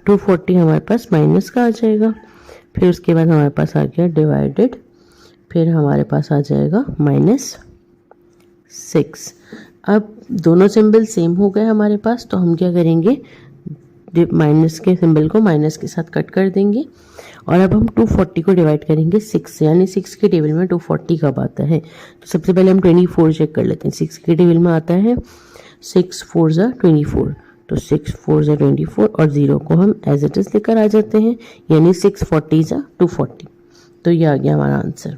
A: 240 हमारे पास माइनस का आ जाएगा, फिर उसके बाद हमारे पास आ गया डिवाइडेड, फिर हमारे पास आ जाएगा -6। अब दोनों सिंबल सेम हो गए हमारे पास, तो हम क्या करेंगे, माइनस के सिंबल को माइनस के साथ कट कर देंगे, और अब हम 240 को डिवाइड करेंगे 6 से, यानी 6 के टेबल में 240 कब आता है। तो सबसे पहले हम 24 चेक कर लेते हैं। 6 के टेबल में आता है 6 4 ज़ा 24, तो 6 4 ज़ा 24, और 0 को हम एज इट इज लेकर आ जाते हैं, यानी 6 40 ज़ा 240। तो ये आ गया हमारा आंसर।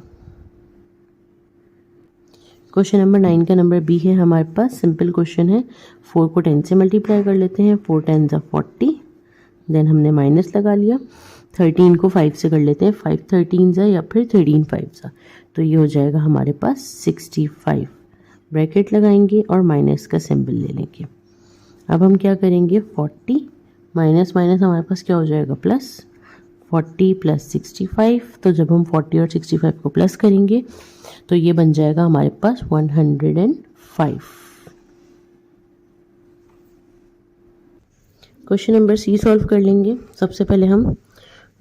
A: क्वेश्चन नंबर 9 का नंबर बी है हमारे पास, सिंपल क्वेश्चन है। 4 को 10 से मल्टीप्लाई कर लेते हैं। 4 10 ज़ा 40, देन हमने माइनस लगा लिया, 13 को 5 से कर लेते हैं, 5 13 ज़ा या फिर 13 5 ज़ा, तो ये हो जाएगा हमारे पास 65। ब्रैकेट लगाएंगे और माइनस का सिंबल ले लेंगे। अब हम क्या करेंगे, 40 माइनस माइनस हमारे पास क्या हो जाएगा प्लस, 40 प्लस 65, तो जब हम 40 और 65 को प्लस करेंगे तो ये बन जाएगा हमारे पास 105। क्वेश्चन नंबर सी सॉल्व कर लेंगे। सबसे पहले हम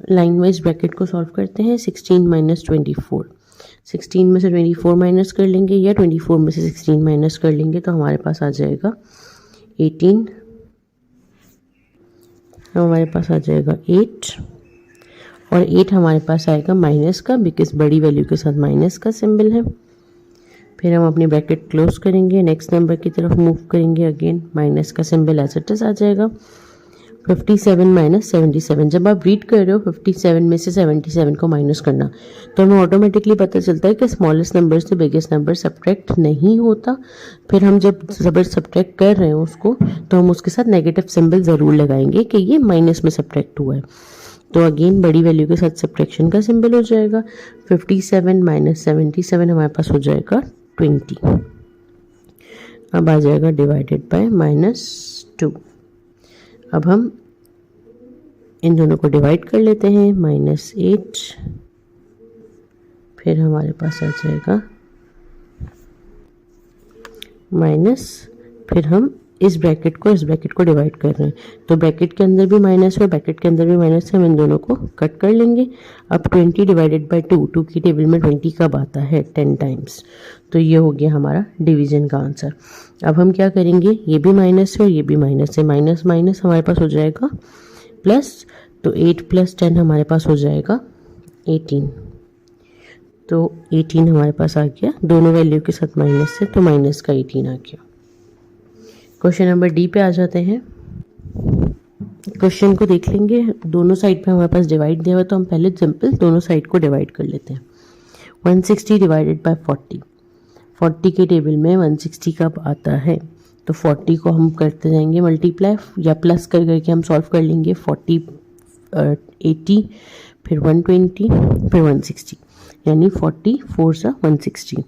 A: लाइन वाइज ब्रैकेट को सॉल्व करते हैं। 16 माइनस 24, 16 में से 24 माइनस कर लेंगे या 24 में से 16 माइनस कर लेंगे तो हमारे पास आ जाएगा 18, हमारे पास आ जाएगा 8 और 8 हमारे पास आएगा माइनस का, बिकॉज बड़ी वैल्यू के साथ माइनस का सिंबल है। फिर हम अपनी ब्रैकेट क्लोज करेंगे, नेक्स्ट नंबर की तरफ मूव करेंगे, अगेन माइनस का सिंबल एज इट इज आ जाएगा। 57 माइनस 77, जब आप रीड कर रहे हो 57 में से 77 को माइनस करना तो हमें ऑटोमेटिकली पता चलता है कि स्मॉलेस्ट नंबर से बिगेस्ट नंबर सब्ट्रैक्ट नहीं होता। फिर हम जब सब्ट्रैक्ट कर रहे हैं उसको तो हम उसके साथ नेगेटिव सिंबल ज़रूर लगाएंगे कि ये माइनस में सब्ट्रैक्ट हुआ है। तो अगेन बड़ी वैल्यू के साथ सब्ट्रैक्शन का सिंबल हो जाएगा। 57 माइनस 77 हमारे पास हो जाएगा 20। अब आ जाएगा डिवाइडेड बाय -2। अब हम इन दोनों को डिवाइड कर लेते हैं, -8, फिर हमारे पास आ जाएगा माइनस, फिर हम इस ब्रैकेट को डिवाइड कर रहे हैं तो ब्रैकेट के अंदर भी माइनस है, ब्रैकेट के अंदर भी माइनस है, हम इन दोनों को कट कर लेंगे। अब 20 डिवाइडेड बाय 2, 2 की टेबल में 20 कब आता है 10 टाइम्स, तो ये हो गया हमारा डिवीजन का आंसर। अब हम क्या करेंगे, ये भी माइनस है और ये भी माइनस है, माइनस माइनस हमारे पास हो जाएगा प्लस, तो 8 प्लस 10 हमारे पास हो जाएगा 18, तो 18 हमारे पास आ गया, दोनों वैल्यू के साथ माइनस है तो माइनस का 18 आ गया। क्वेश्चन नंबर डी पे आ जाते हैं। क्वेश्चन को देख लेंगे, दोनों साइड पे हमारे पास डिवाइड दिया हुआ है तो हम पहले सिंपल दोनों साइड को डिवाइड कर लेते हैं। 160 डिवाइडेड बाय 40, 40 के टेबल में 160 कब आता है तो 40 को हम करते जाएंगे मल्टीप्लाई या प्लस कर करके हम सॉल्व कर लेंगे। 40 80 फिर 120 फिर 160, यानी 40 4 सा 160,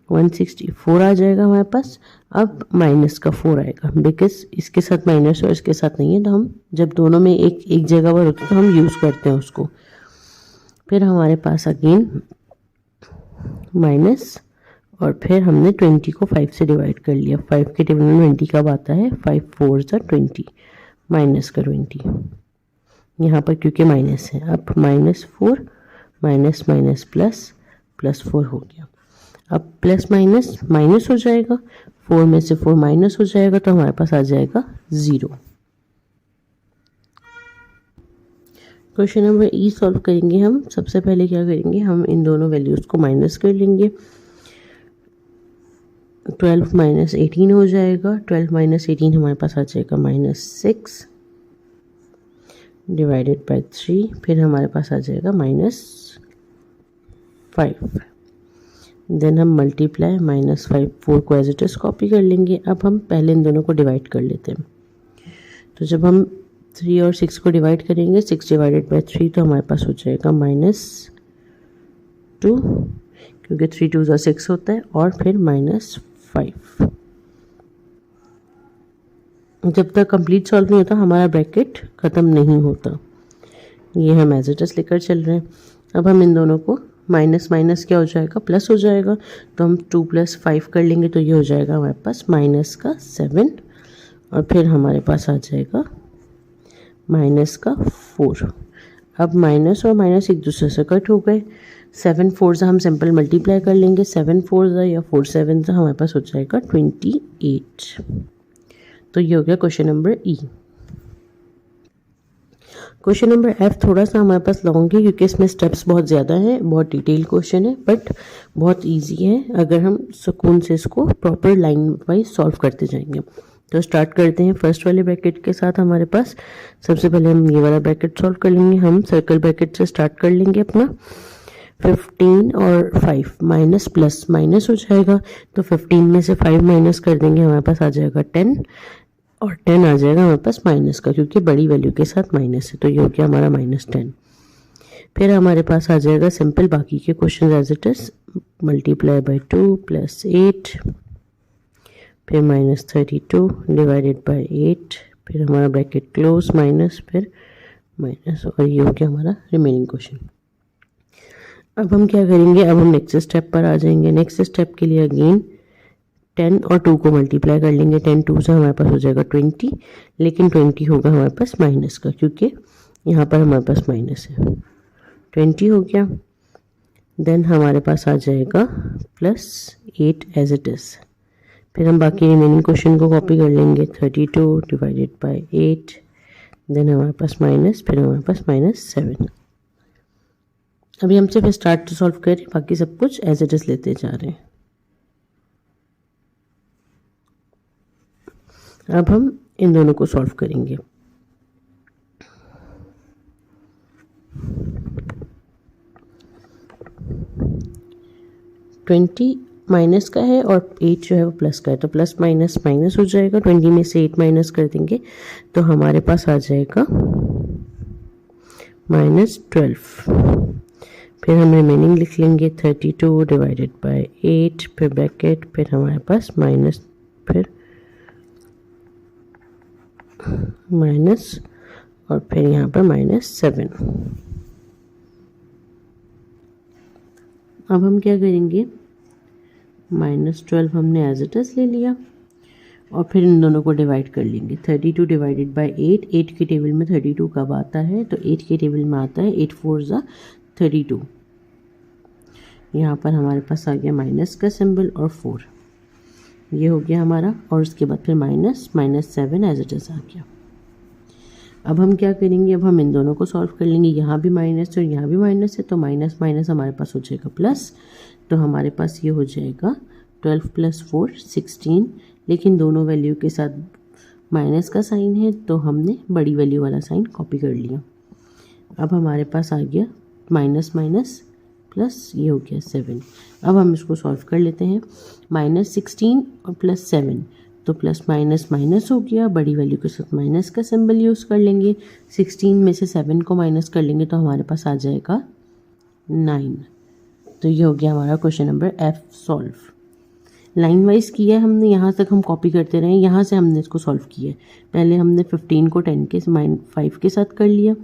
A: 164 आ जाएगा हमारे पास। अब माइनस का 4 आएगा, बिकॉज इसके साथ माइनस और इसके साथ नहीं है, तो हम जब दोनों में एक जगह पर होते हैं तो हम यूज़ करते हैं उसको। फिर हमारे पास अगेन माइनस और फिर हमने 20 को 5 से डिवाइड कर लिया। 5 के टेबल में 20 कब आता है, 5 4 सा 20, माइनस का 20 यहाँ पर क्योंकि माइनस है। अब -4 माइनस माइनस प्लस, +4 हो गया। अब प्लस माइनस माइनस हो जाएगा, 4 में से 4 माइनस हो जाएगा तो हमारे पास आ जाएगा 0। क्वेश्चन नंबर ई सॉल्व करेंगे हम। सबसे पहले क्या करेंगे, हम इन दोनों वैल्यूज़ को माइनस कर लेंगे। 12 माइनस 18 हो जाएगा, 12 माइनस 18 हमारे पास आ जाएगा -6 डिवाइडेड बाय 3, फिर हमारे पास आ जाएगा -5। देन हम मल्टीप्लाई -5, 4 को एज इट इज कॉपी कर लेंगे। अब हम पहले इन दोनों को डिवाइड कर लेते हैं, तो जब हम 3 और 6 को डिवाइड करेंगे, 6 डिवाइडेड बाय 3 तो हमारे पास हो जाएगा -2, क्योंकि 3 2 ज़ा 6 होता है, और फिर -5। जब तक कंप्लीट सॉल्व नहीं होता हमारा ब्रैकेट ख़त्म नहीं होता, ये हम एज इट इज लेकर चल रहे हैं। अब हम इन दोनों को माइनस माइनस क्या हो जाएगा, प्लस हो जाएगा, तो हम 2 + 5 कर लेंगे तो ये हो जाएगा हमारे पास माइनस का 7, और फिर हमारे पास आ जाएगा माइनस का 4। अब माइनस और माइनस एक दूसरे से कट हो गए। 7 4 से हम सिंपल मल्टीप्लाई कर लेंगे, 7 4 से या 4 7 से हमारे पास हो जाएगा 28। तो ये हो गया क्वेश्चन नंबर ई। क्वेश्चन नंबर एफ थोड़ा सा हमारे पास लॉन्ग है क्योंकि इसमें स्टेप्स बहुत ज़्यादा हैं, बहुत डिटेल क्वेश्चन है, बट बहुत इजी है अगर हम सुकून से इसको प्रॉपर लाइन वाइज सॉल्व करते जाएंगे। तो स्टार्ट करते हैं फर्स्ट वाले ब्रैकेट के साथ। हमारे पास सबसे पहले हम ये वाला ब्रैकेट सॉल्व कर लेंगे। हम सर्कल ब्रैकेट से स्टार्ट कर लेंगे अपना। 15 और 5 माइनस प्लस माइनस हो जाएगा, तो 15 में से 5 माइनस कर देंगे, हमारे पास आ जाएगा 10, और 10 आ जाएगा हमारे पास माइनस का, क्योंकि बड़ी वैल्यू के साथ माइनस है, तो ये हो गया हमारा -10। फिर हमारे पास आ जाएगा सिंपल बाकी के question as it is, multiply by 2 plus 8, फिर -32 डिवाइडेड बाय 8, फिर हमारा ब्रैकेट क्लोज माइनस, फिर माइनस, और ये हो गया हमारा रिमेनिंग क्वेश्चन। अब हम क्या करेंगे, अब हम नेक्स्ट स्टेप पर आ जाएंगे। नेक्स्ट स्टेप के लिए अगेन 10 और 2 को मल्टीप्लाई कर लेंगे। 10 2 से हमारे पास हो जाएगा 20, लेकिन 20 होगा हमारे पास माइनस का, क्योंकि यहाँ पर हमारे पास माइनस है। 20 हो गया। देन हमारे पास आ जाएगा +8 एज इट इज़। फिर हम बाकी रिमेनिंग क्वेश्चन को कॉपी कर लेंगे। 32 डिवाइडेड बाय 8, देन हमारे पास माइनस, फिर हमारे पास -7। अभी हम सिर्फ स्टार्ट टू सॉल्व करें, बाकी सब कुछ एज इट इज़ लेते जा रहे हैं। अब हम इन दोनों को सॉल्व करेंगे। ट्वेंटी माइनस का है और 8 जो है वो प्लस का है, तो प्लस माइनस माइनस हो जाएगा। 20 में से 8 माइनस कर देंगे तो हमारे पास आ जाएगा -12। फिर हम रिमेनिंग लिख लेंगे 32 डिवाइडेड बाय 8, फिर ब्रैकेट, फिर हमारे पास माइनस, फिर माइनस, और फिर यहाँ पर -7। अब हम क्या करेंगे, -12 हमने एज इट इज़ ले लिया और फिर इन दोनों को डिवाइड कर लेंगे। 32 डिवाइडेड बाय 8, 8 की टेबल में 32 कब आता है, तो 8 की टेबल में आता है 8 4 ज़ा 32। यहाँ पर हमारे पास आ गया माइनस का सिंबल और 4, ये हो गया हमारा, और उसके बाद फिर -7 एज इट इज़ आ गया। अब हम क्या करेंगे, अब हम इन दोनों को सॉल्व कर लेंगे। यहाँ भी माइनस और यहाँ भी माइनस है, तो माइनस माइनस हमारे पास हो जाएगा प्लस, तो हमारे पास ये हो जाएगा 12 + 4 16, लेकिन दोनों वैल्यू के साथ माइनस का साइन है, तो हमने बड़ी वैल्यू वाला साइन कॉपी कर लिया। अब हमारे पास आ गया माइनस माइनस प्लस, ये हो गया 7। अब हम इसको सॉल्व कर लेते हैं। -16 और +7, तो प्लस माइनस माइनस हो गया, बड़ी वैल्यू के साथ माइनस का सिंबल यूज़ कर लेंगे। 16 में से 7 को माइनस कर लेंगे तो हमारे पास आ जाएगा 9। तो ये हो गया हमारा question number F solve. Line wise किया है हमने, यहाँ तक हम कॉपी करते रहे, यहाँ से हमने इसको सॉल्व किया है। पहले हमने 15 को 10 के -5 के साथ कर लिया,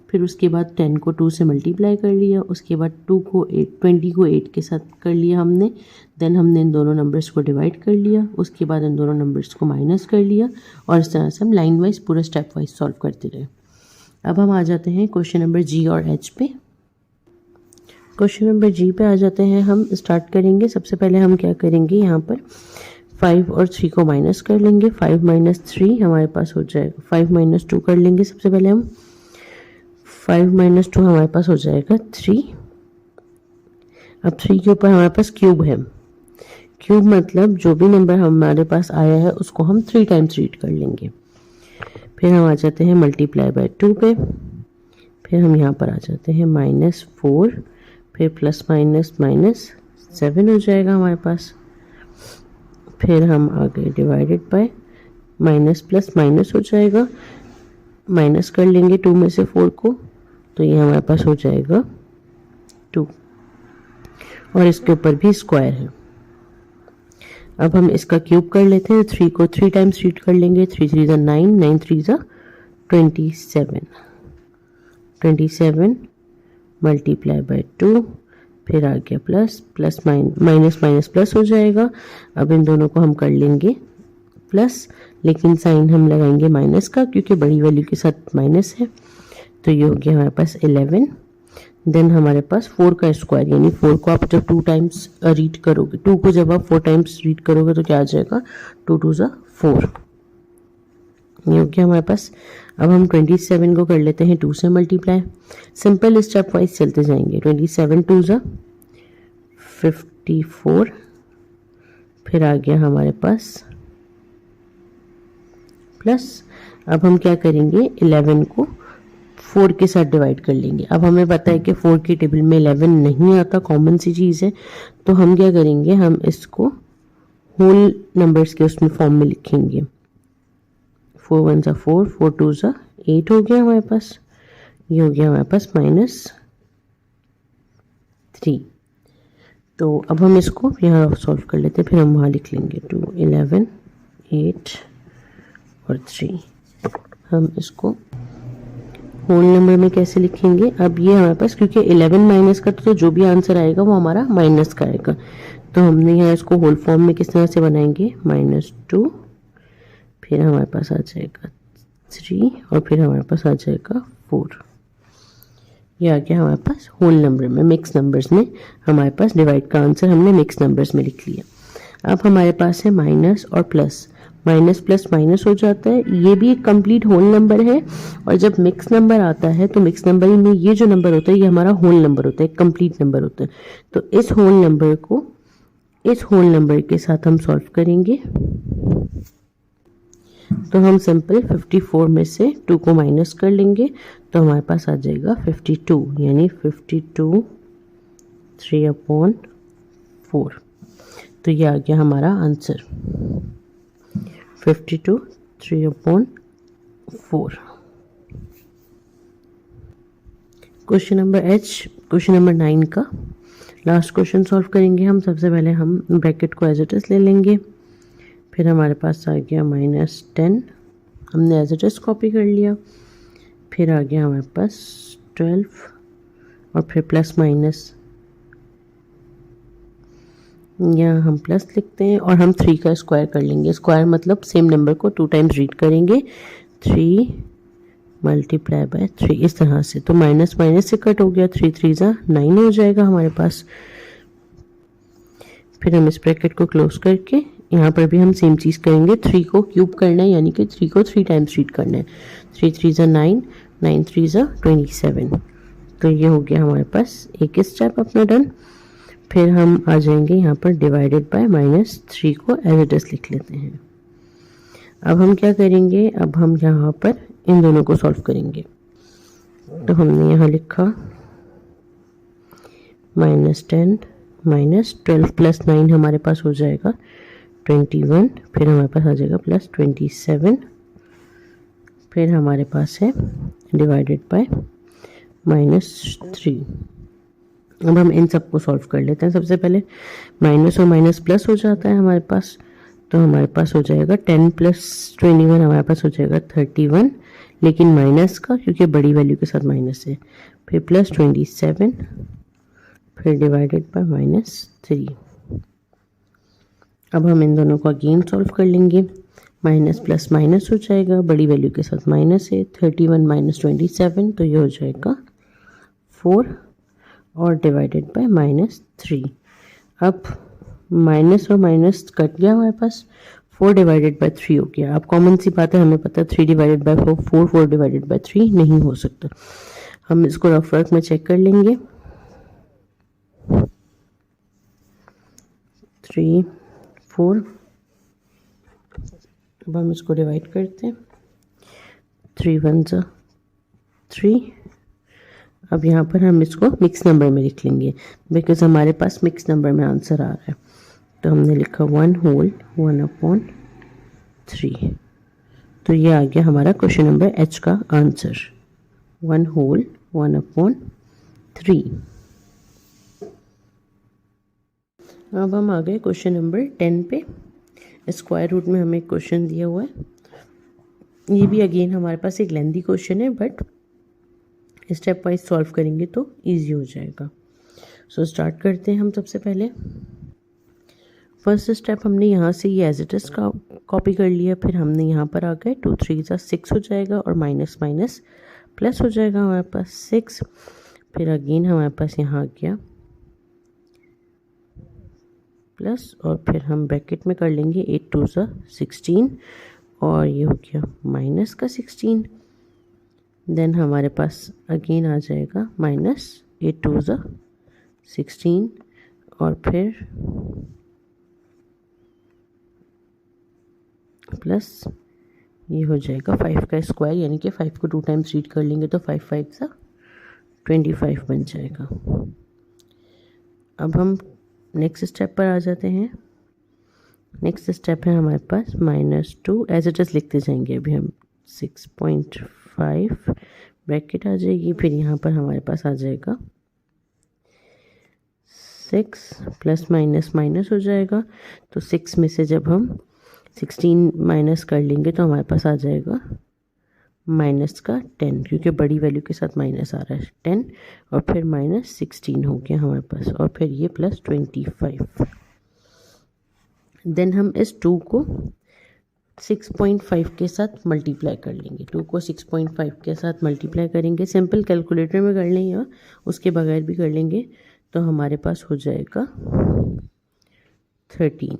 A: फिर उसके बाद 10 को 2 से मल्टीप्लाई कर लिया, उसके बाद 20 को 8 के साथ कर लिया हमने। देन हमने इन दोनों नंबर्स को डिवाइड कर लिया, उसके बाद इन दोनों नंबर्स को माइनस कर लिया, और इस तरह से हम लाइन वाइज पूरा स्टेप वाइज सॉल्व करते रहे। अब हम आ जाते हैं क्वेश्चन नंबर G और H पे। क्वेश्चन नंबर G पे आ जाते हैं, हम स्टार्ट करेंगे। सबसे पहले हम क्या करेंगे, यहाँ पर 5 और 3 को माइनस कर लेंगे। 5 - 3 हमारे पास हो जाएगा, 5 - 2 कर लेंगे। सबसे पहले हम 5 - 2 हमारे पास हो जाएगा 3। अब 3 के ऊपर हमारे पास क्यूब है। क्यूब मतलब जो भी नंबर हमारे पास आया है उसको हम 3 टाइम्स रीड कर लेंगे। फिर हम आ जाते हैं मल्टीप्लाई बाय 2 पे, फिर हम यहाँ पर आ जाते हैं -4, फिर प्लस माइनस -7 हो जाएगा हमारे पास। फिर हम आ गए divided by, minus plus minus हो जाएगा, माइनस कर लेंगे 2 में से 4 को, तो ये हमारे पास हो जाएगा 2, और इसके ऊपर भी स्क्वायर है। अब हम इसका क्यूब कर लेते हैं। 3 को 3 टाइम्स रीड कर लेंगे। 3 3 ज़ा 9, 9 3 ज़ा 27, 27 मल्टीप्लाई बाय 2, फिर आ गया प्लस माइनस माइनस प्लस हो जाएगा। अब इन दोनों को हम कर लेंगे प्लस, लेकिन साइन हम लगाएंगे माइनस का, क्योंकि बड़ी वैल्यू के साथ माइनस है। तो ये हो गया हमारे पास 11। देन हमारे पास 4 का स्क्वायर, यानी 4 को आप जब 2 टाइम्स रीड करोगे, 2 को जब आप 4 टाइम्स रीड करोगे तो क्या आ जाएगा, 2 2 ज़ा 4, ये हो गया हमारे पास। अब हम 27 को कर लेते हैं 2 से मल्टीप्लाई। सिंपल स्टेप वाइज चलते जाएंगे। 27 2 ज़ा 54, फिर आ गया हमारे पास प्लस। अब हम क्या करेंगे, 11 को 4 के साथ डिवाइड कर लेंगे। अब हमें पता है कि 4 की टेबल में 11 नहीं आता, कॉमन सी चीज़ है, तो हम क्या करेंगे, हम इसको होल नंबर्स के उसमें फॉर्म में लिखेंगे। 4 1 सा 4, 4 2 सा 8 हो गया हमारे पास। ये हो गया हमारे पास -3। तो अब हम इसको यहाँ सॉल्व कर लेते हैं, फिर हम वहाँ लिख लेंगे 2 11 8 और 3। हम इसको होल नंबर में कैसे लिखेंगे? अब ये हमारे पास, क्योंकि 11 माइनस का तो जो भी आंसर आएगा वो हमारा माइनस का आएगा, तो हमने यहाँ इसको होल फॉर्म में किस तरह से बनाएंगे? -2, फिर हमारे पास आ जाएगा 3 और फिर हमारे पास आ जाएगा 4। ये आ गया हमारे पास होल नंबर में। मिक्स नंबर्स में हमारे पास डिवाइड का आंसर हमने मिक्स नंबर्स में लिख लिया। अब हमारे पास है माइनस और प्लस, माइनस प्लस माइनस हो जाता है। ये भी एक कंप्लीट होल नंबर है, और जब मिक्स नंबर आता है तो मिक्स नंबर में ये जो नंबर होता है ये हमारा होल नंबर होता है, कंप्लीट नंबर होता है। तो इस होल नंबर को इस होल नंबर के साथ हम सॉल्व करेंगे। तो हम सिंपल 54 में से 2 को माइनस कर लेंगे, तो हमारे पास आ जाएगा 52, यानी 52 3/4। तो ये आ गया हमारा answer 52 3/4। Question number H, question number 9 का लास्ट क्वेश्चन सॉल्व करेंगे हम। सबसे पहले हम ब्रैकेट को एज इट इज ले लेंगे, फिर हमारे पास आ गया -10, हमने एज इट इज कॉपी कर लिया। फिर आ गया हमारे पास 12 और फिर प्लस माइनस, यहाँ हम प्लस लिखते हैं और हम 3 का स्क्वायर कर लेंगे। स्क्वायर मतलब सेम नंबर को 2 टाइम्स रीड करेंगे, 3 मल्टीप्लाई बाय 3 इस तरह से। तो माइनस माइनस से कट हो गया, 3 3 ज़ा 9 हो जाएगा हमारे पास। फिर हम इस ब्रैकेट को क्लोज करके यहाँ पर भी हम सेम चीज़ करेंगे, 3 को क्यूब करना है, यानी कि 3 को 3 टाइम्स रीड करना है। 3 3 ज़ा 9, 9 3 ज़ा 27। तो ये हो गया हमारे पास एक स्टेप अपना डन। फिर हम आ जाएंगे यहाँ पर डिवाइडेड बाय -3 को एज इट इज लिख लेते हैं। अब हम क्या करेंगे? अब हम यहाँ पर इन दोनों को सॉल्व करेंगे। तो हमने यहाँ लिखा -10 -12 + 9 हमारे पास हो जाएगा 21, फिर हमारे पास आ जाएगा +27, फिर हमारे पास है डिवाइडेड बाय -3। अब हम इन सबको सॉल्व कर लेते हैं। सबसे पहले माइनस और माइनस प्लस हो जाता है हमारे पास, तो हमारे पास हो जाएगा 10 + 21 हमारे पास हो जाएगा 31, लेकिन माइनस का क्योंकि बड़ी वैल्यू के साथ माइनस है, फिर +27, फिर डिवाइडेड बाय -3। अब हम इन दोनों को अगेन सॉल्व कर लेंगे। माइनस प्लस माइनस हो जाएगा, बड़ी वैल्यू के साथ माइनस है, 31 - 27, तो ये हो जाएगा 4 और डिवाइडेड बाय -3। अब माइनस और माइनस कट गया हमारे पास, 4 डिवाइडेड बाय 3 हो गया। अब कॉमन सी बात है, हमें पता है 3 डिवाइडेड बाय 4 4 डिवाइडेड बाय 3 नहीं हो सकता। हम इसको रफ वर्क में चेक कर लेंगे। 3 4, अब हम इसको डिवाइड करते हैं, 3 1 ज़ा 3। अब यहाँ पर हम इसको मिक्स नंबर में लिख लेंगे, बिकॉज हमारे पास मिक्स नंबर में आंसर आ रहा है। तो हमने लिखा 1 होल 1/3। तो ये आ गया हमारा क्वेश्चन नंबर H का आंसर, 1 होल 1/3। अब हम आ गए क्वेश्चन नंबर 10 पे। स्क्वायर रूट में हमें क्वेश्चन दिया हुआ है। ये भी अगेन हमारे पास एक लेंथी क्वेश्चन है, बट स्टेप वाइज सॉल्व करेंगे तो इजी हो जाएगा। सो स्टार्ट करते हैं हम। सबसे पहले फर्स्ट स्टेप हमने यहाँ से ये एज इट इज का कॉपी कर लिया, फिर हमने यहाँ पर आ गए 2 3 ज़ा 6 हो जाएगा और माइनस माइनस प्लस हो जाएगा हमारे पास 6। फिर अगेन हमारे पास यहाँ आ गया प्लस, और फिर हम ब्रैकेट में कर लेंगे 8 2 ज़ा 16 और ये हो गया माइनस का 16। देन हमारे पास अगेन आ जाएगा -8 2 ज़ा 16 और फिर प्लस ये हो जाएगा 5 का स्क्वायर, यानी कि 5 को 2 टाइम्स रीड कर लेंगे तो 5 5 ज़ा 25 बन जाएगा। अब हम नेक्स्ट स्टेप पर आ जाते हैं। नेक्स्ट स्टेप है हमारे पास -2 एज इट इज़ लिखते जाएंगे। अभी हम 6.5 ब्रैकेट आ जाएगी, फिर यहाँ पर हमारे पास आ जाएगा 6 प्लस माइनस माइनस हो जाएगा। तो 6 में से जब हम 16 माइनस कर लेंगे तो हमारे पास आ जाएगा माइनस का 10, क्योंकि बड़ी वैल्यू के साथ माइनस आ रहा है 10, और फिर -16 हो गया हमारे पास, और फिर ये +25। देन हम इस 2 को 6.5 के साथ मल्टीप्लाई कर लेंगे। 2 को 6.5 के साथ मल्टीप्लाई करेंगे, सिंपल कैलकुलेटर में कर लें या उसके बगैर भी कर लेंगे, तो हमारे पास हो जाएगा 13।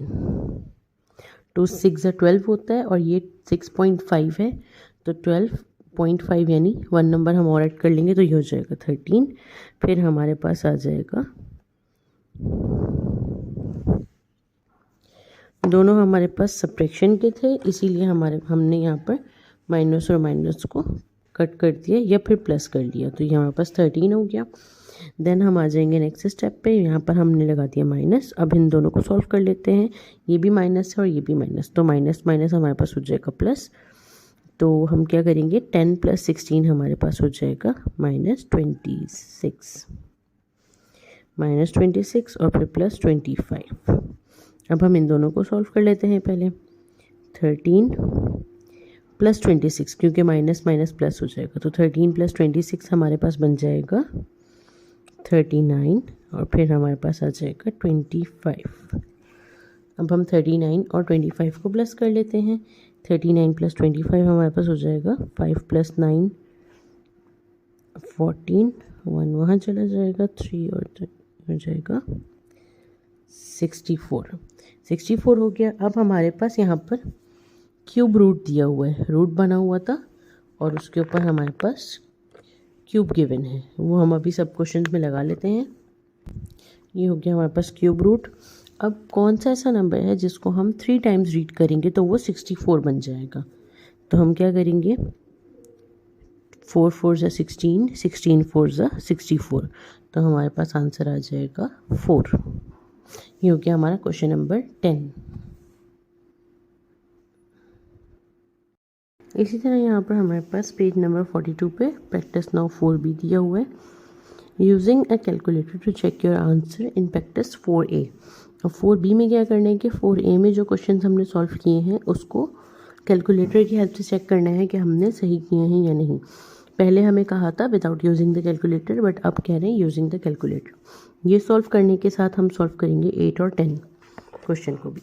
A: 2 6 12 होता है और ये 6.5 है, तो 12.5 यानी 1 नंबर हम और ऐड कर लेंगे तो ये हो जाएगा 13। फिर हमारे पास आ जाएगा, दोनों हमारे पास सब्ट्रैक्शन के थे, इसीलिए हमने यहाँ पर माइनस और माइनस को कट कर दिया या फिर प्लस कर लिया, तो ये हमारे पास 13 हो गया। देन हम आ जाएंगे नेक्स्ट स्टेप पे। यहाँ पर हमने लगा दिया माइनस। अब इन दोनों को सॉल्व कर लेते हैं। ये भी माइनस है और ये भी माइनस, तो माइनस माइनस हमारे पास हो जाएगा प्लस। तो हम क्या करेंगे, 10 + 16 हमारे पास हो जाएगा -26, -26 और फिर +25। अब हम इन दोनों को सॉल्व कर लेते हैं पहले। 13 + 26, क्योंकि माइनस माइनस प्लस हो जाएगा, तो 13 + 26 हमारे पास बन जाएगा 39, और फिर हमारे पास आ जाएगा 25। अब हम 39 और 25 को प्लस कर लेते हैं। 39 + 25 हमारे पास हो जाएगा 5 + 9 14, 1 वहाँ चला जाएगा, 3 और हो जाएगा 64 हो गया। अब हमारे पास यहाँ पर क्यूब रूट दिया हुआ है, रूट बना हुआ था और उसके ऊपर हमारे पास क्यूब गिवन है, वो हम अभी सब क्वेश्चन में लगा लेते हैं। ये हो गया हमारे पास क्यूब रूट। अब कौन सा ऐसा नंबर है जिसको हम 3 टाइम्स रीड करेंगे तो वो 64 बन जाएगा। तो हम क्या करेंगे, 4 4 = 16, 16 4 = 64, तो हमारे पास आंसर आ जाएगा 4। ये हो गया हमारा क्वेश्चन नंबर 10। इसी तरह यहाँ पर हमारे पास पेज नंबर 42 पे प्रैक्टिस नाउ 4 भी दिया हुआ है। Using a calculator to check your answer in practice 4A। और 4B में क्या करना है कि 4A में जो क्वेश्चन हमने सॉल्व किए हैं उसको कैलकुलेटर की हेल्प से चेक करना है कि हमने सही किए हैं या नहीं। पहले हमें कहा था without using the calculator, but अब कह रहे हैं यूजिंग द कैलकुलेटर। ये सॉल्व करने के साथ हम सॉल्व करेंगे 8 और 10 क्वेश्चन को भी।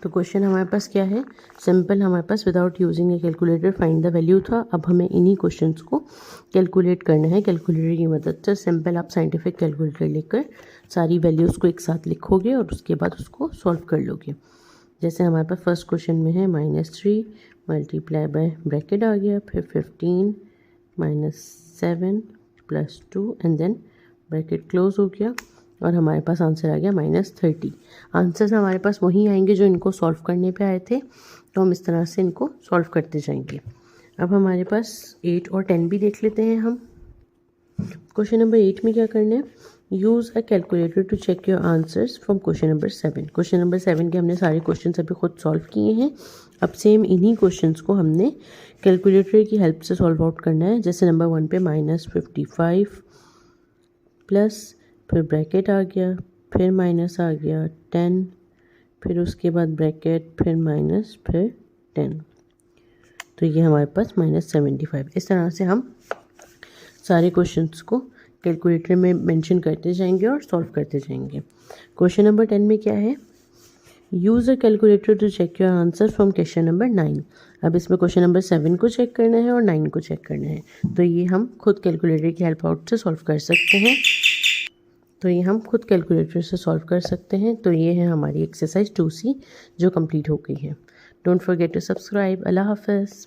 A: तो क्वेश्चन हमारे पास क्या है, सिंपल हमारे पास without using a calculator find the value था। अब हमें इन्हीं क्वेश्चंस को कैलकुलेट करना है कैलकुलेटर की मदद से। सिंपल आप साइंटिफिक कैलकुलेटर लेकर सारी वैल्यूज़ को एक साथ लिखोगे और उसके बाद उसको सॉल्व कर लोगे। जैसे हमारे पास फर्स्ट क्वेश्चन में है -3 मल्टीप्लाई बाय ब्रैकेट आ गया, फिर 15 -7 + 2 एंड देन ब्रैकेट क्लोज हो गया और हमारे पास आंसर आ गया -30। आंसर्स हमारे पास वही आएंगे जो इनको सॉल्व करने पे आए थे, तो हम इस तरह से इनको सॉल्व करते जाएंगे। अब हमारे पास 8 और 10 भी देख लेते हैं हम। क्वेश्चन नंबर 8 में क्या करना है, use a calculator to check your answers from question number 7। Question number 7 के हमने सारे क्वेश्चन अभी खुद सॉल्व किए हैं। अब सेम इन्हीं क्वेश्चंस को हमने कैलकुलेटर की हेल्प से सॉल्व आउट करना है। जैसे नंबर 1 पे -55 प्लस, फिर ब्रैकेट आ गया, फिर माइनस आ गया 10, फिर उसके बाद ब्रैकेट, फिर माइनस, फिर 10, तो ये हमारे पास -75। इस तरह से हम सारे क्वेश्चंस को कैलकुलेटर में मेंशन करते जाएंगे और सॉल्व करते जाएंगे। क्वेश्चन नंबर 10 में क्या है, use a calculator to check your answer from question number 9। अब इसमें क्वेश्चन नंबर 7 को चेक करना है और 9 को चेक करना है, तो ये हम खुद कैलकुलेटर की हेल्प आउट से सॉल्व कर सकते हैं। तो ये है हमारी एक्सरसाइज 2C जो कंप्लीट हो गई है। Don't forget to subscribe. अल्लाह हाफ़िज़।